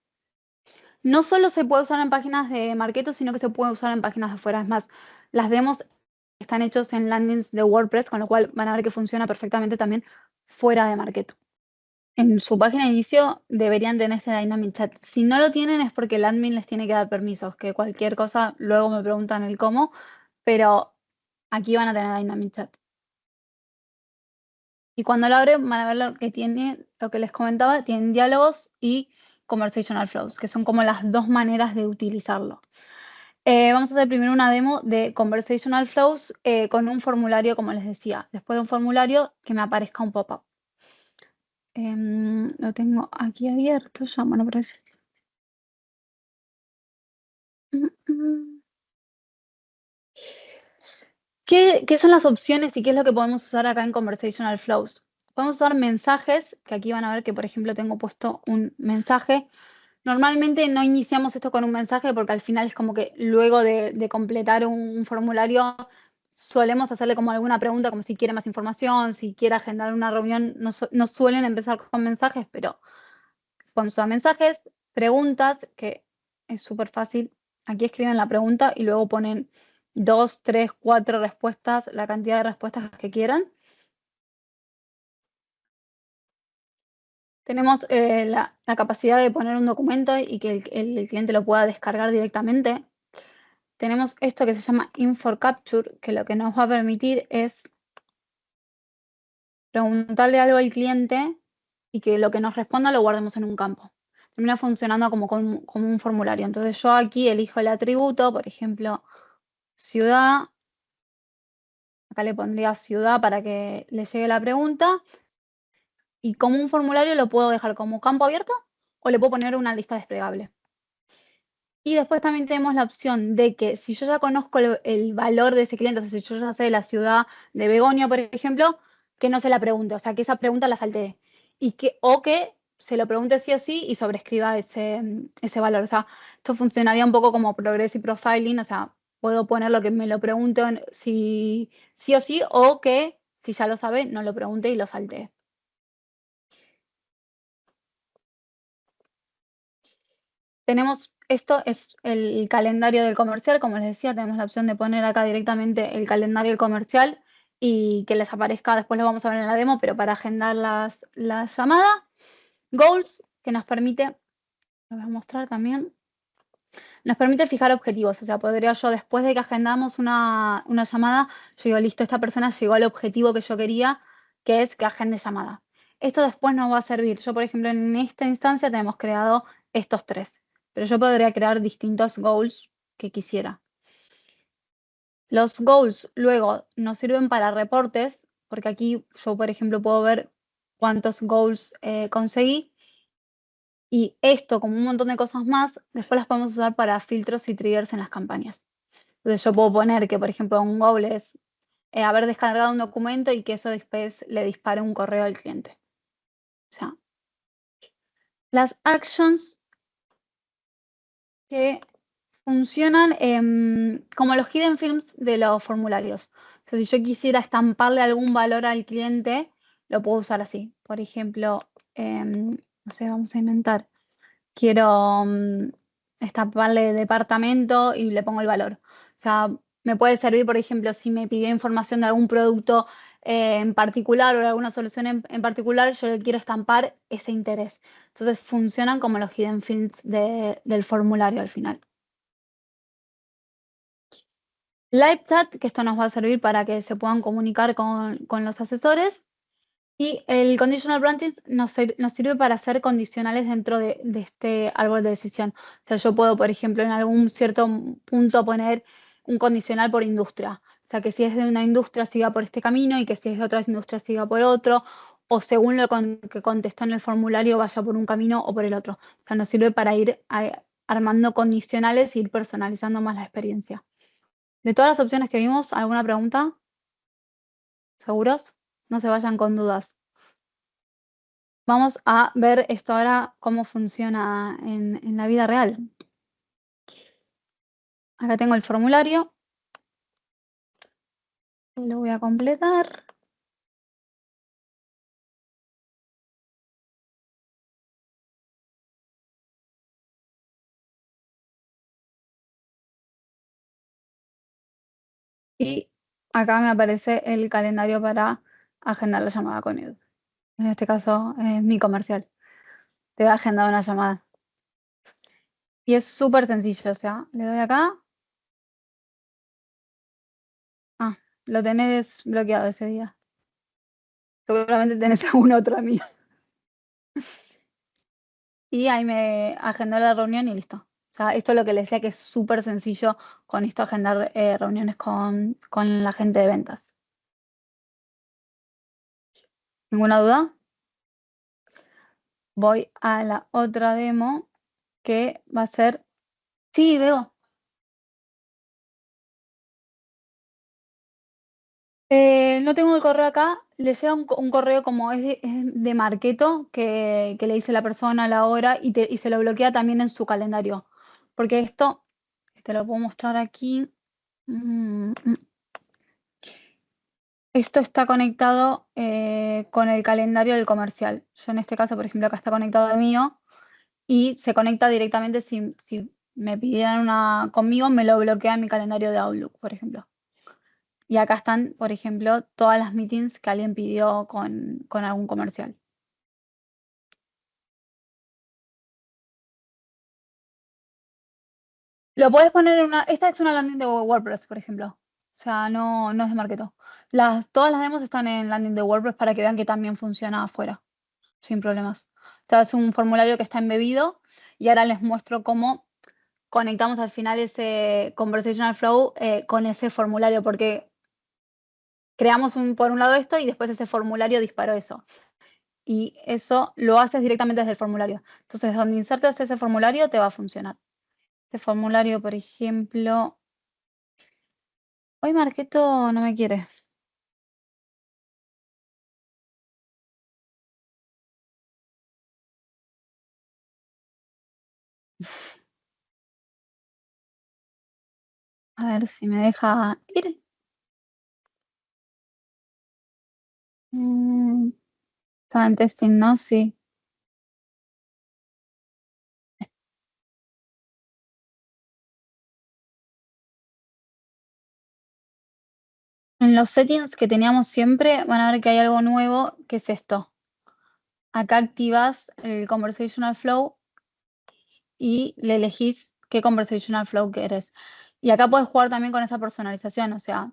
No solo se puede usar en páginas de Marketo, sino que se puede usar en páginas de afuera. Es más, las demos están hechos en landings de WordPress, con lo cual van a ver que funciona perfectamente también fuera de Marketo. En su página de inicio deberían tener este Dynamic Chat. Si no lo tienen es porque el admin les tiene que dar permisos, que cualquier cosa luego me preguntan el cómo, pero aquí van a tener Dynamic Chat. Y cuando lo abren van a ver lo que tiene, lo que les comentaba, tienen diálogos y conversational flows, que son como las dos maneras de utilizarlo. Vamos a hacer primero una demo de Conversational Flows con un formulario, como les decía. Después de un formulario, que me aparezca un pop-up. Lo tengo aquí abierto ya, bueno, por eso. ¿Qué son las opciones y qué es lo que podemos usar acá en Conversational Flows? Podemos usar mensajes, que aquí van a ver que, por ejemplo, tengo puesto un mensaje. Normalmente no iniciamos esto con un mensaje porque al final es como que luego de completar un formulario solemos hacerle como alguna pregunta, como si quiere más información, si quiere agendar una reunión. No suelen empezar con mensajes, pero podemos usar mensajes, preguntas, que es súper fácil. Aquí escriben la pregunta y luego ponen 2, 3, 4 respuestas, la cantidad de respuestas que quieran. Tenemos la capacidad de poner un documento y que el cliente lo pueda descargar directamente. Tenemos esto que se llama Info Capture, que lo que nos va a permitir es preguntarle algo al cliente y que lo que nos responda lo guardemos en un campo. Termina funcionando como un formulario. Entonces yo aquí elijo el atributo, por ejemplo, ciudad. Acá le pondría ciudad para que le llegue la pregunta. Y como un formulario lo puedo dejar como campo abierto o le puedo poner una lista desplegable. Y después también tenemos la opción de que si yo ya conozco el valor de ese cliente, o sea, si yo ya sé la ciudad de Begoña, por ejemplo, que no se la pregunte, o sea, que esa pregunta la saltee. O que se lo pregunte sí o sí y sobrescriba ese valor. O sea, esto funcionaría un poco como Progressive Profiling, o sea, puedo poner lo que me lo pregunten sí o sí, o que si ya lo sabe, no lo pregunte y lo saltee. Esto es el calendario del comercial, como les decía, tenemos la opción de poner acá directamente el calendario del comercial y que les aparezca, después lo vamos a ver en la demo, pero para agendar las llamadas. Goals, que nos permite, lo voy a mostrar también, nos permite fijar objetivos, o sea, podría yo después de que agendamos una llamada, yo digo, listo, esta persona llegó al objetivo que yo quería, que es que agende llamada. Esto después nos va a servir. Yo, por ejemplo, en esta instancia tenemos creado estos 3, pero yo podría crear distintos goals que quisiera. Los goals luego nos sirven para reportes, porque aquí yo, por ejemplo, puedo ver cuántos goals conseguí Y esto, como un montón de cosas más, después las podemos usar para filtros y triggers en las campañas. Entonces yo puedo poner que, por ejemplo, un goal es haber descargado un documento y que eso después le dispare un correo al cliente. O sea, las actions que funcionan como los hidden fields de los formularios. O sea, si yo quisiera estamparle algún valor al cliente, lo puedo usar así. Por ejemplo, no sé, vamos a inventar. Quiero estamparle departamento y le pongo el valor. O sea, me puede servir, por ejemplo, si me pidió información de algún producto en particular o de alguna solución en particular, yo le quiero estampar ese interés. Entonces funcionan como los hidden fields del formulario al final. Live chat, que esto nos va a servir para que se puedan comunicar con los asesores. Y el conditional branches nos sirve para hacer condicionales dentro de este árbol de decisión. O sea, yo puedo, por ejemplo, en algún cierto punto poner un condicional por industria. O sea, que si es de una industria siga por este camino y que si es de otra industria siga por otro, o según lo que contestó en el formulario vaya por un camino o por el otro. O sea, nos sirve para ir armando condicionales e ir personalizando más la experiencia. De todas las opciones que vimos, ¿alguna pregunta? ¿Seguros? No se vayan con dudas. Vamos a ver esto ahora, cómo funciona en la vida real. Acá tengo el formulario. Lo voy a completar. Y acá me aparece el calendario para agendar la llamada con Edu. En este caso es mi comercial. Te voy a agendar una llamada. Y es súper sencillo, o sea, le doy acá. Ah, lo tenés bloqueado ese día. Seguramente tenés algún otro amigo. Y ahí me agendó la reunión y listo. O sea, esto es lo que les decía que es súper sencillo con esto agendar reuniones con la gente de ventas. ¿Ninguna duda? Voy a la otra demo que va a ser... Sí, veo. No tengo el correo acá. Les llega un correo como es de Marketo que le dice la persona a la hora y se lo bloquea también en su calendario. Porque esto, te lo puedo mostrar aquí. Esto está conectado con el calendario del comercial. Yo en este caso, por ejemplo, acá está conectado al mío y se conecta directamente si me pidieran una conmigo, me lo bloquea en mi calendario de Outlook, por ejemplo. Y acá están, por ejemplo, todas las meetings que alguien pidió con algún comercial. Lo puedes poner en una... Esta es una landing de WordPress, por ejemplo. O sea, no es de Marketo. Todas las demos están en landing de WordPress para que vean que también funciona afuera, sin problemas. O sea, es un formulario que está embebido y ahora les muestro cómo conectamos al final ese conversational flow con ese formulario, porque creamos por un lado esto y después ese formulario disparó eso. Y eso lo haces directamente desde el formulario. Entonces, donde insertas ese formulario te va a funcionar. Este formulario, por ejemplo... Hoy Marketo no me quiere. A ver si me deja ir. Estaba en testing, ¿no? Sí. En los settings que teníamos siempre van a ver que hay algo nuevo, que es esto. Acá activas el conversational flow y le elegís qué conversational flow querés. Y acá puedes jugar también con esa personalización, o sea,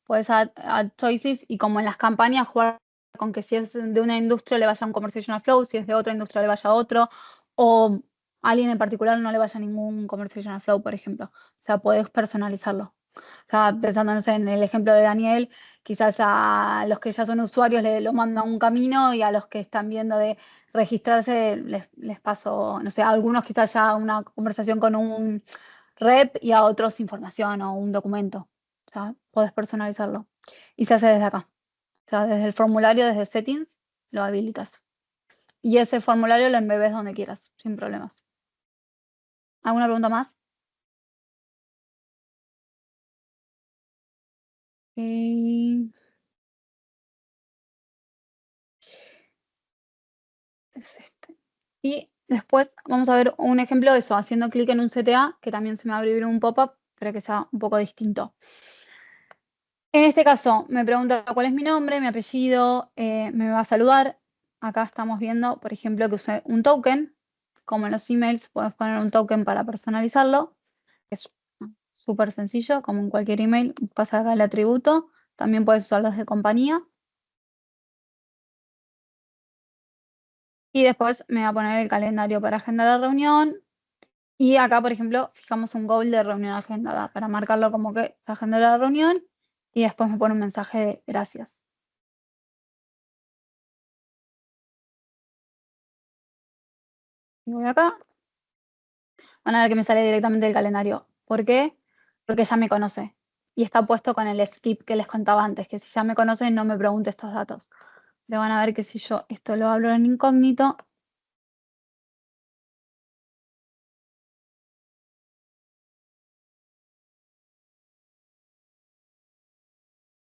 puedes add choices y como en las campañas jugar con que si es de una industria le vaya un conversational flow, si es de otra industria le vaya otro, o a alguien en particular no le vaya ningún conversational flow, por ejemplo. O sea, puedes personalizarlo. O sea, pensando, no sé, en el ejemplo de Daniel, quizás a los que ya son usuarios lo mandan un camino y a los que están viendo de registrarse les paso, no sé, a algunos quizás ya una conversación con un rep y a otros información o un documento. O sea, podés personalizarlo. Y se hace desde acá. O sea, desde el formulario, desde settings, lo habilitas. Y ese formulario lo embebes donde quieras, sin problemas. ¿Alguna pregunta más? Ok. Es este. Y después vamos a ver un ejemplo de eso, haciendo clic en un CTA, que también se me va a abrir un pop-up, pero que sea un poco distinto. En este caso, me pregunta cuál es mi nombre, mi apellido, me va a saludar. Acá estamos viendo, por ejemplo, que usé un token. Como en los emails, puedes poner un token para personalizarlo. Es súper sencillo, como en cualquier email, pasa acá el atributo. También puedes usar los de compañía. Y después me va a poner el calendario para agendar la reunión. Y acá, por ejemplo, fijamos un goal de reunión agendada para marcarlo como que se agendó la reunión y después me pone un mensaje de gracias. Y voy acá, van a ver que me sale directamente el calendario. ¿Por qué? Porque ya me conoce. Y está puesto con el skip que les contaba antes, que si ya me conoce no me pregunte estos datos. Pero van a ver que si yo esto lo hablo en incógnito,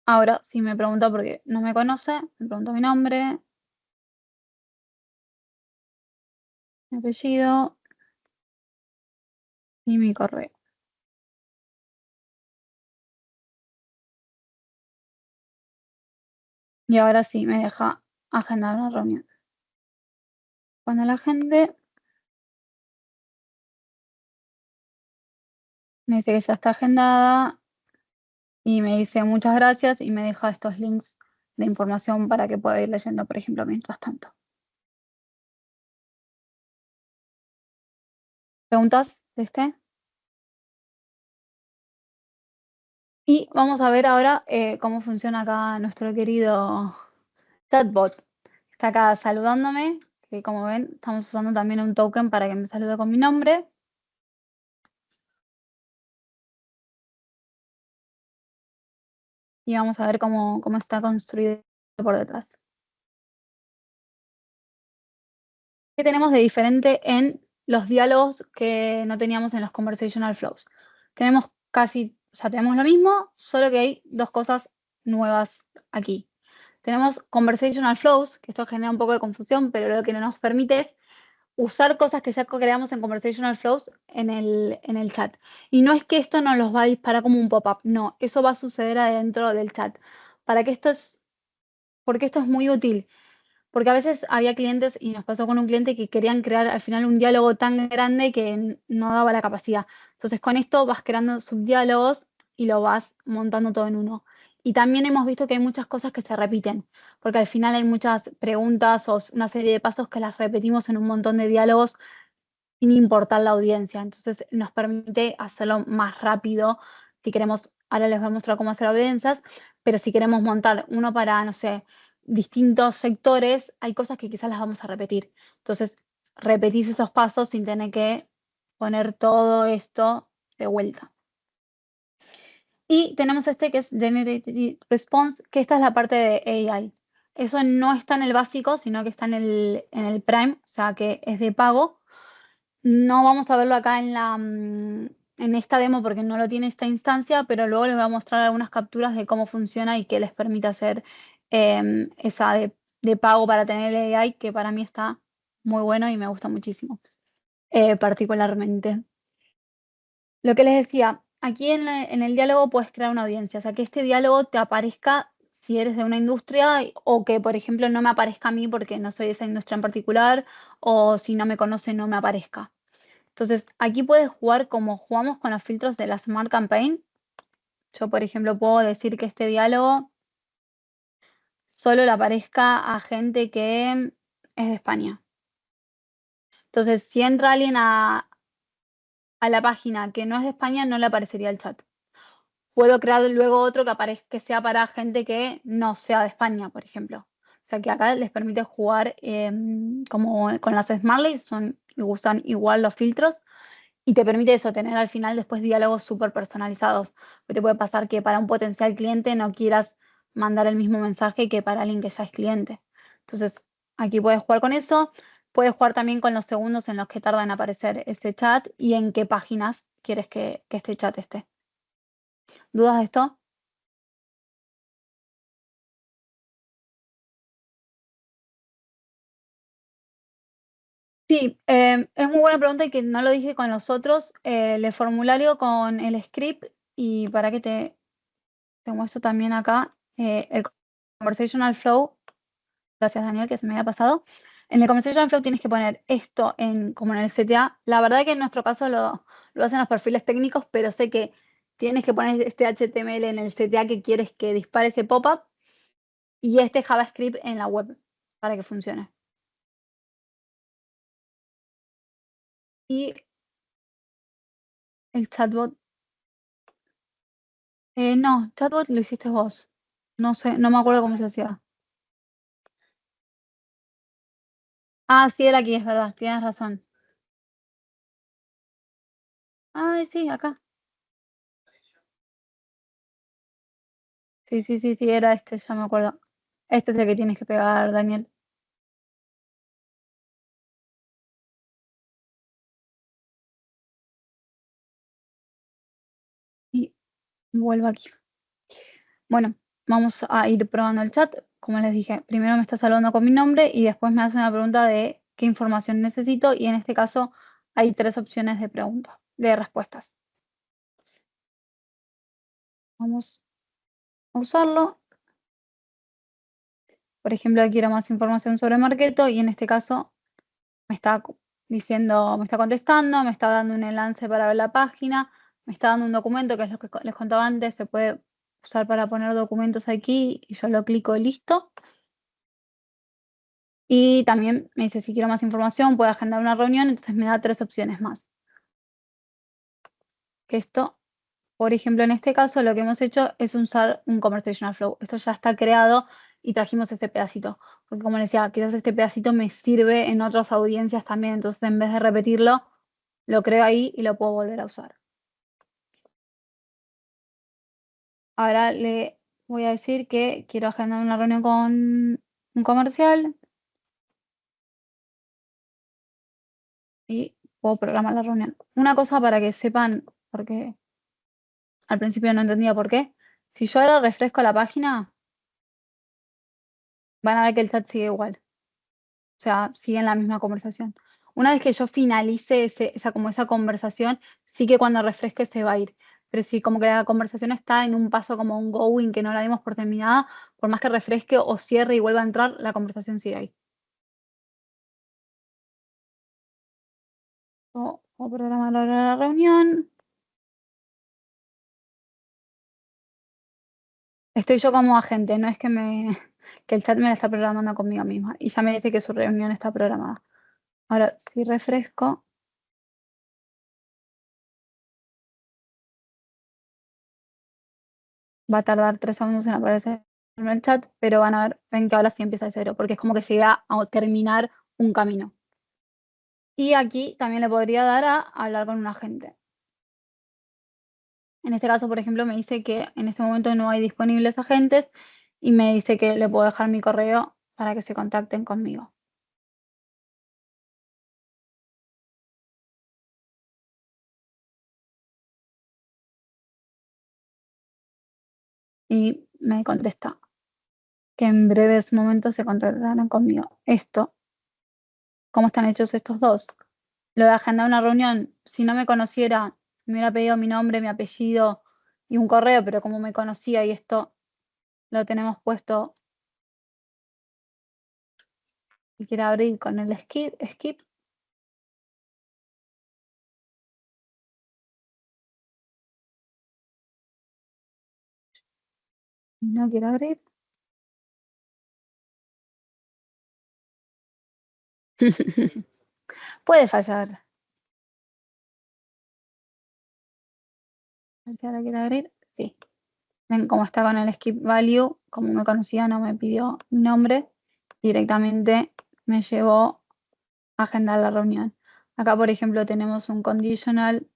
ahora si me pregunta porque no me conoce, me pregunta mi nombre, mi apellido y mi correo. Y ahora sí me deja agendar una reunión. Cuando la agende, me dice que ya está agendada y me dice muchas gracias y me deja estos links de información para que pueda ir leyendo, por ejemplo, mientras tanto. ¿Preguntas de este? Y vamos a ver ahora cómo funciona acá nuestro querido chatbot. Está acá saludándome, que como ven, estamos usando también un token para que me salude con mi nombre. Y vamos a ver cómo está construido por detrás. ¿Qué tenemos de diferente en los diálogos que no teníamos en los conversational flows? Tenemos ya tenemos lo mismo, solo que hay dos cosas nuevas aquí. Tenemos conversational flows, que esto genera un poco de confusión, pero lo que no nos permite es usar cosas que ya creamos en conversational flows en el chat. Y no es que esto nos los va a disparar como un pop-up, no, eso va a suceder adentro del chat. Porque esto es muy útil. Porque a veces había clientes, y nos pasó con un cliente, que querían crear al final un diálogo tan grande que no daba la capacidad. Entonces con esto vas creando subdiálogos y lo vas montando todo en uno. Y también hemos visto que hay muchas cosas que se repiten, porque al final hay muchas preguntas o una serie de pasos que las repetimos en un montón de diálogos sin importar la audiencia. Entonces nos permite hacerlo más rápido. Si queremos, ahora les voy a mostrar cómo hacer audiencias, pero si queremos montar uno para, no sé, distintos sectores, hay cosas que quizás las vamos a repetir. Entonces, repetís esos pasos sin tener que poner todo esto de vuelta. Y tenemos este que es Generated Response, que esta es la parte de AI. Eso no está en el básico, sino que está en el Prime, o sea que es de pago. No vamos a verlo acá en esta demo porque no lo tiene esta instancia, pero luego les voy a mostrar algunas capturas de cómo funciona y qué les permite hacer esa de pago para tener el AI, que para mí está muy bueno y me gusta muchísimo, particularmente. Lo que les decía, aquí en el diálogo puedes crear una audiencia, o sea, que este diálogo te aparezca si eres de una industria o que, por ejemplo, no me aparezca a mí porque no soy de esa industria en particular o si no me conoce no me aparezca. Entonces, aquí puedes jugar como jugamos con los filtros de la Smart Campaign. Yo, por ejemplo, puedo decir que este diálogo solo le aparezca a gente que es de España. Entonces, si entra alguien a la página que no es de España, no le aparecería el chat. puedo crear luego otro que aparezca, que sea para gente que no sea de España, por ejemplo. O sea que acá les permite jugar como con las Smartlays, usan igual los filtros y te permite eso, tener al final después diálogos súper personalizados. Porque te puede pasar que para un potencial cliente no quieras mandar el mismo mensaje que para alguien que ya es cliente. Entonces, aquí puedes jugar con eso. Puedes jugar también con los segundos en los que tarda en aparecer ese chat y en qué páginas quieres que este chat esté. ¿Dudas de esto? Sí, es muy buena pregunta y que no lo dije con los otros. El formulario con el script y para que te muestro también acá el conversational flow. Gracias, Daniel, que se me había pasado. En el conversational flow tienes que poner esto como en el CTA. La verdad que en nuestro caso lo hacen los perfiles técnicos, pero sé que tienes que poner este HTML en el CTA que quieres que dispare ese pop-up y este JavaScript en la web para que funcione. Y el chatbot. No, chatbot lo hiciste vos. No sé, no me acuerdo cómo se hacía. Ah, sí, era aquí, es verdad, tienes razón. Ah, sí, acá. Sí, sí, sí, sí, era este, ya me acuerdo. Este es el que tienes que pegar, Daniel. Y vuelvo aquí. Bueno, vamos a ir probando el chat. Como les dije, primero me está saludando con mi nombre y después me hace una pregunta de qué información necesito y en este caso hay 3 opciones de preguntas, de respuestas. Vamos a usarlo. Por ejemplo, quiero más información sobre Marketo y en este caso me está diciendo, me está contestando, me está dando un enlace para ver la página, me está dando un documento que es lo que les contaba antes, se puede usar para poner documentos aquí y yo lo clico y listo. Y también me dice si quiero más información, puedo agendar una reunión, entonces me da 3 opciones más. Que esto, por ejemplo, en este caso lo que hemos hecho es usar un conversational flow. Esto ya está creado y trajimos este pedacito. Porque como les decía, quizás este pedacito me sirve en otras audiencias también, entonces en vez de repetirlo, lo creo ahí y lo puedo volver a usar. Ahora le voy a decir que quiero agendar una reunión con un comercial y puedo programar la reunión. Una cosa para que sepan, porque al principio no entendía por qué. Si yo ahora refresco la página, van a ver que el chat sigue igual. O sea, sigue en la misma conversación. Una vez que yo finalice esa conversación, sí que cuando refresque se va a ir. Pero si como que la conversación está en un paso como un going que no la dimos por terminada, por más que refresque o cierre y vuelva a entrar, la conversación sigue ahí. O programar ahora la reunión. Estoy yo como agente, no es que que el chat me la está programando conmigo misma. Y ya me dice que su reunión está programada. Ahora, si refresco, va a tardar 3 segundos en aparecer en el chat, pero ven que ahora sí empieza de cero, porque es como que llega a terminar un camino. Y aquí también le podría dar a hablar con un agente. En este caso, por ejemplo, me dice que en este momento no hay disponibles agentes y me dice que le puedo dejar mi correo para que se contacten conmigo. Y me contesta que en breves momentos se contactarán conmigo. Esto, ¿cómo están hechos estos dos? Lo de agendar una reunión, si no me conociera, me hubiera pedido mi nombre, mi apellido y un correo, pero como me conocía y esto lo tenemos puesto y quiere abrir con el skip. No quiere abrir. Puede fallar. ¿Ahora quiere abrir? Sí. ven cómo está con el skip value, como me conocía no me pidió mi nombre, directamente me llevó a agendar la reunión. Acá, por ejemplo, tenemos un conditional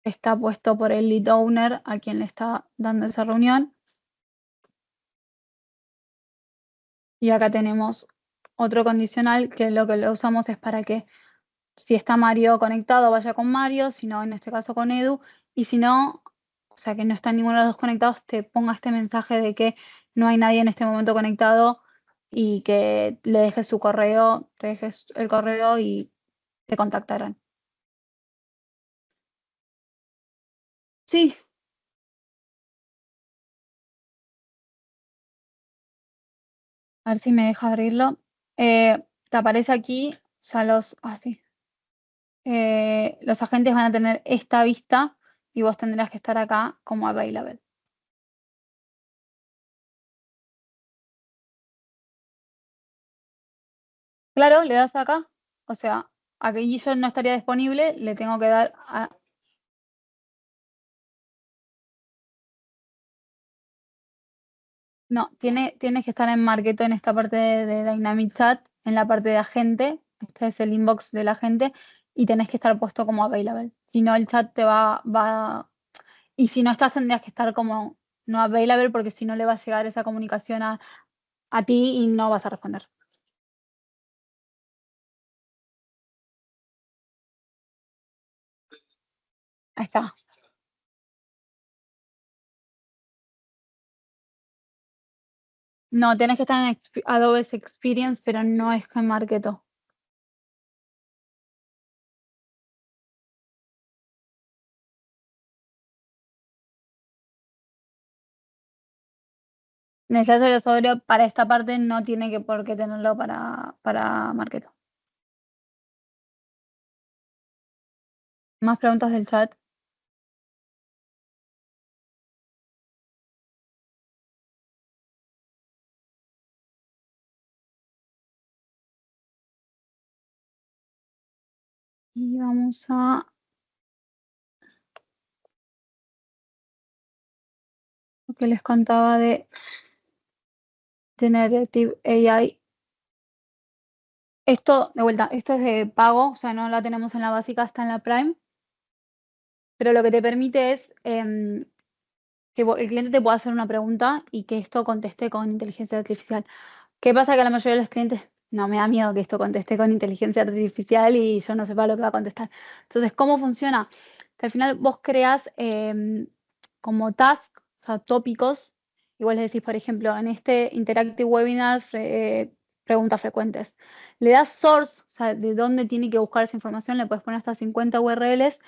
que está puesto por el lead owner a quien le está dando esa reunión. Y acá tenemos otro condicional que lo usamos es para que si está Mario conectado vaya con Mario, si no, en este caso con Edu, y si no, o sea que no están ninguno de los dos conectados, te ponga este mensaje de que no hay nadie en este momento conectado y que le dejes su correo, te dejes el correo y te contactarán. Sí. A ver si me deja abrirlo. Te aparece aquí, o sea, los agentes van a tener esta vista y vos tendrás que estar acá como available. Claro, le das acá, o sea, aquí yo no estaría disponible, le tengo que dar a... No, tienes que estar en Marketo en esta parte de Dynamic Chat, en la parte de agente, este es el inbox del agente, y tenés que estar puesto como available. Si no, el chat te va... Y si no estás, tendrías que estar como no available, porque si no le va a llegar esa comunicación a ti y no vas a responder. Ahí está. No, tenés que estar en Adobe Experience, pero no es en Marketo. Necesario el usuario para esta parte no tiene que por qué tenerlo para Marketo. ¿Más preguntas del chat? Y vamos a... lo que les contaba de Generative AI. Esto, de vuelta, esto es de pago, o sea, no la tenemos en la básica, está en la Prime. Pero lo que te permite es que el cliente te pueda hacer una pregunta y que esto conteste con inteligencia artificial. ¿Qué pasa? Que a la mayoría de los clientes no me da miedo que esto conteste con inteligencia artificial y yo no sepa lo que va a contestar. Entonces, ¿cómo funciona? Que al final vos creas como tasks, o sea, tópicos. Igual le decís, por ejemplo, en este Interactive Webinars, preguntas frecuentes. Le das source, o sea, de dónde tiene que buscar esa información, le puedes poner hasta 50 URLs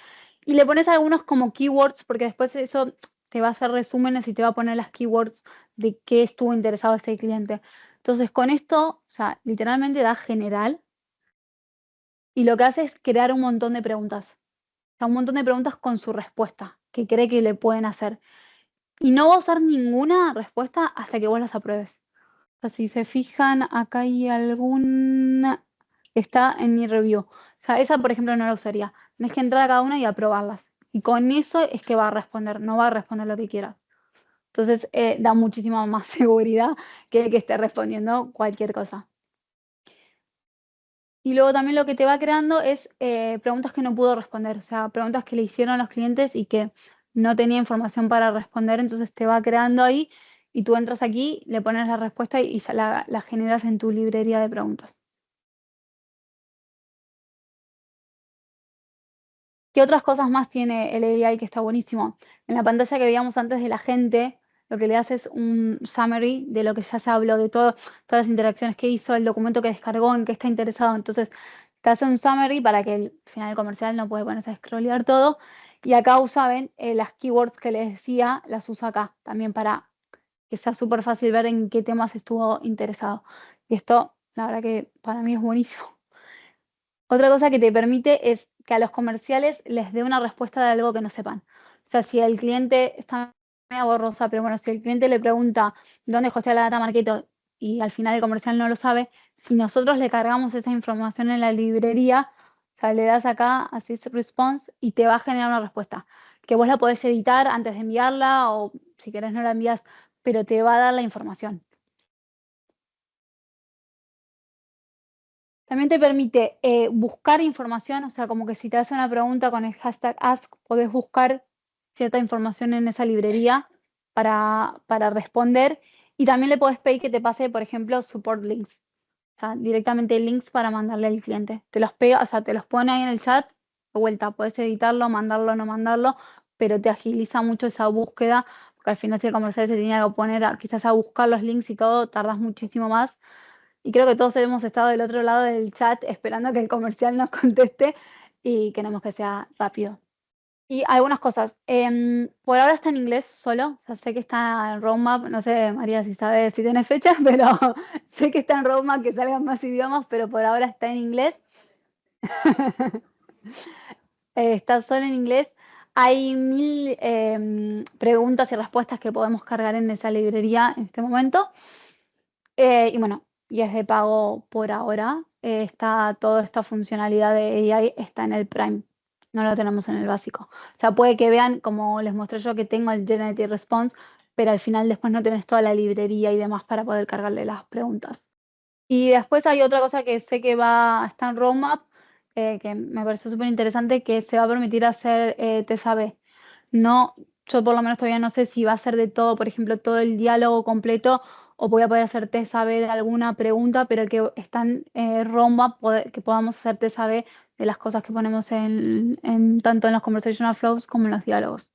y le pones algunos como keywords, porque después eso te va a hacer resúmenes y te va a poner las keywords de qué estuvo interesado este cliente. Entonces, con esto, o sea, literalmente da general y lo que hace es crear un montón de preguntas. O sea, un montón de preguntas con su respuesta, que cree que le pueden hacer. Y no va a usar ninguna respuesta hasta que vos las apruebes. O sea, si se fijan, acá hay alguna que está en mi review. O sea, esa, por ejemplo, no la usaría. Tienes que entrar a cada una y aprobarlas. Y con eso es que va a responder, no va a responder lo que quieras. Entonces, da muchísima más seguridad que el que esté respondiendo cualquier cosa. Y luego también lo que te va creando es preguntas que no pudo responder, o sea, preguntas que le hicieron los clientes y que no tenía información para responder, entonces te va creando ahí y tú entras aquí, le pones la respuesta y la generas en tu librería de preguntas. ¿Qué otras cosas más tiene el AI que está buenísimo? En la pantalla que veíamos antes de la gente, lo que le hace es un summary de lo que ya se habló, de todas las interacciones que hizo, el documento que descargó, en qué está interesado. Entonces, te hace un summary para que el final comercial no puede ponerse a scrollear todo. Y acá usaban las keywords que les decía, las usa acá también para que sea súper fácil ver en qué temas estuvo interesado. Y esto, la verdad que para mí es buenísimo. Otra cosa que te permite es que a los comerciales les dé una respuesta de algo que no sepan. O sea, si el cliente está medio borrosa, pero bueno, si el cliente le pregunta dónde hostea la data Marketo y al final el comercial no lo sabe, si nosotros le cargamos esa información en la librería, o sea, le das acá, así response, y te va a generar una respuesta. que vos la podés editar antes de enviarla o si querés no la envías, pero te va a dar la información. También te permite buscar información, o sea, como que si te hace una pregunta con el hashtag ask, podés buscar cierta información en esa librería para responder. Y también le podés pedir que te pase, por ejemplo, support links. O sea, directamente links para mandarle al cliente. Te los pega, o sea, te los pone ahí en el chat, de vuelta, podés editarlo, mandarlo, no mandarlo, pero te agiliza mucho esa búsqueda, porque al final si el comercial se tenía que poner quizás a buscar los links y todo, tardas muchísimo más. Y creo que todos hemos estado del otro lado del chat esperando que el comercial nos conteste y queremos que sea rápido. Y algunas cosas. Por ahora está en inglés solo. O sea, sé que está en roadmap. No sé, María, si sabes si tiene fecha, pero sé que está en roadmap que salgan más idiomas, pero por ahora está en inglés. Está solo en inglés. Hay 1000 preguntas y respuestas que podemos cargar en esa librería en este momento. Y bueno, y es de pago por ahora. Está toda esta funcionalidad de AI está en el Prime. No lo tenemos en el básico. O sea, puede que vean, como les mostré yo, que tengo el Generative Response, pero al final después no tenés toda la librería y demás para poder cargarle las preguntas. Y después hay otra cosa que sé que está en roadmap, que me pareció súper interesante, que se va a permitir hacer test A/B. No, yo por lo menos todavía no sé si va a ser de todo, por ejemplo, todo el diálogo completo o voy a poder hacer test A/B de alguna pregunta, pero que están roadmap, que podamos hacer test A/B de las cosas que ponemos tanto en los conversational flows como en los diálogos.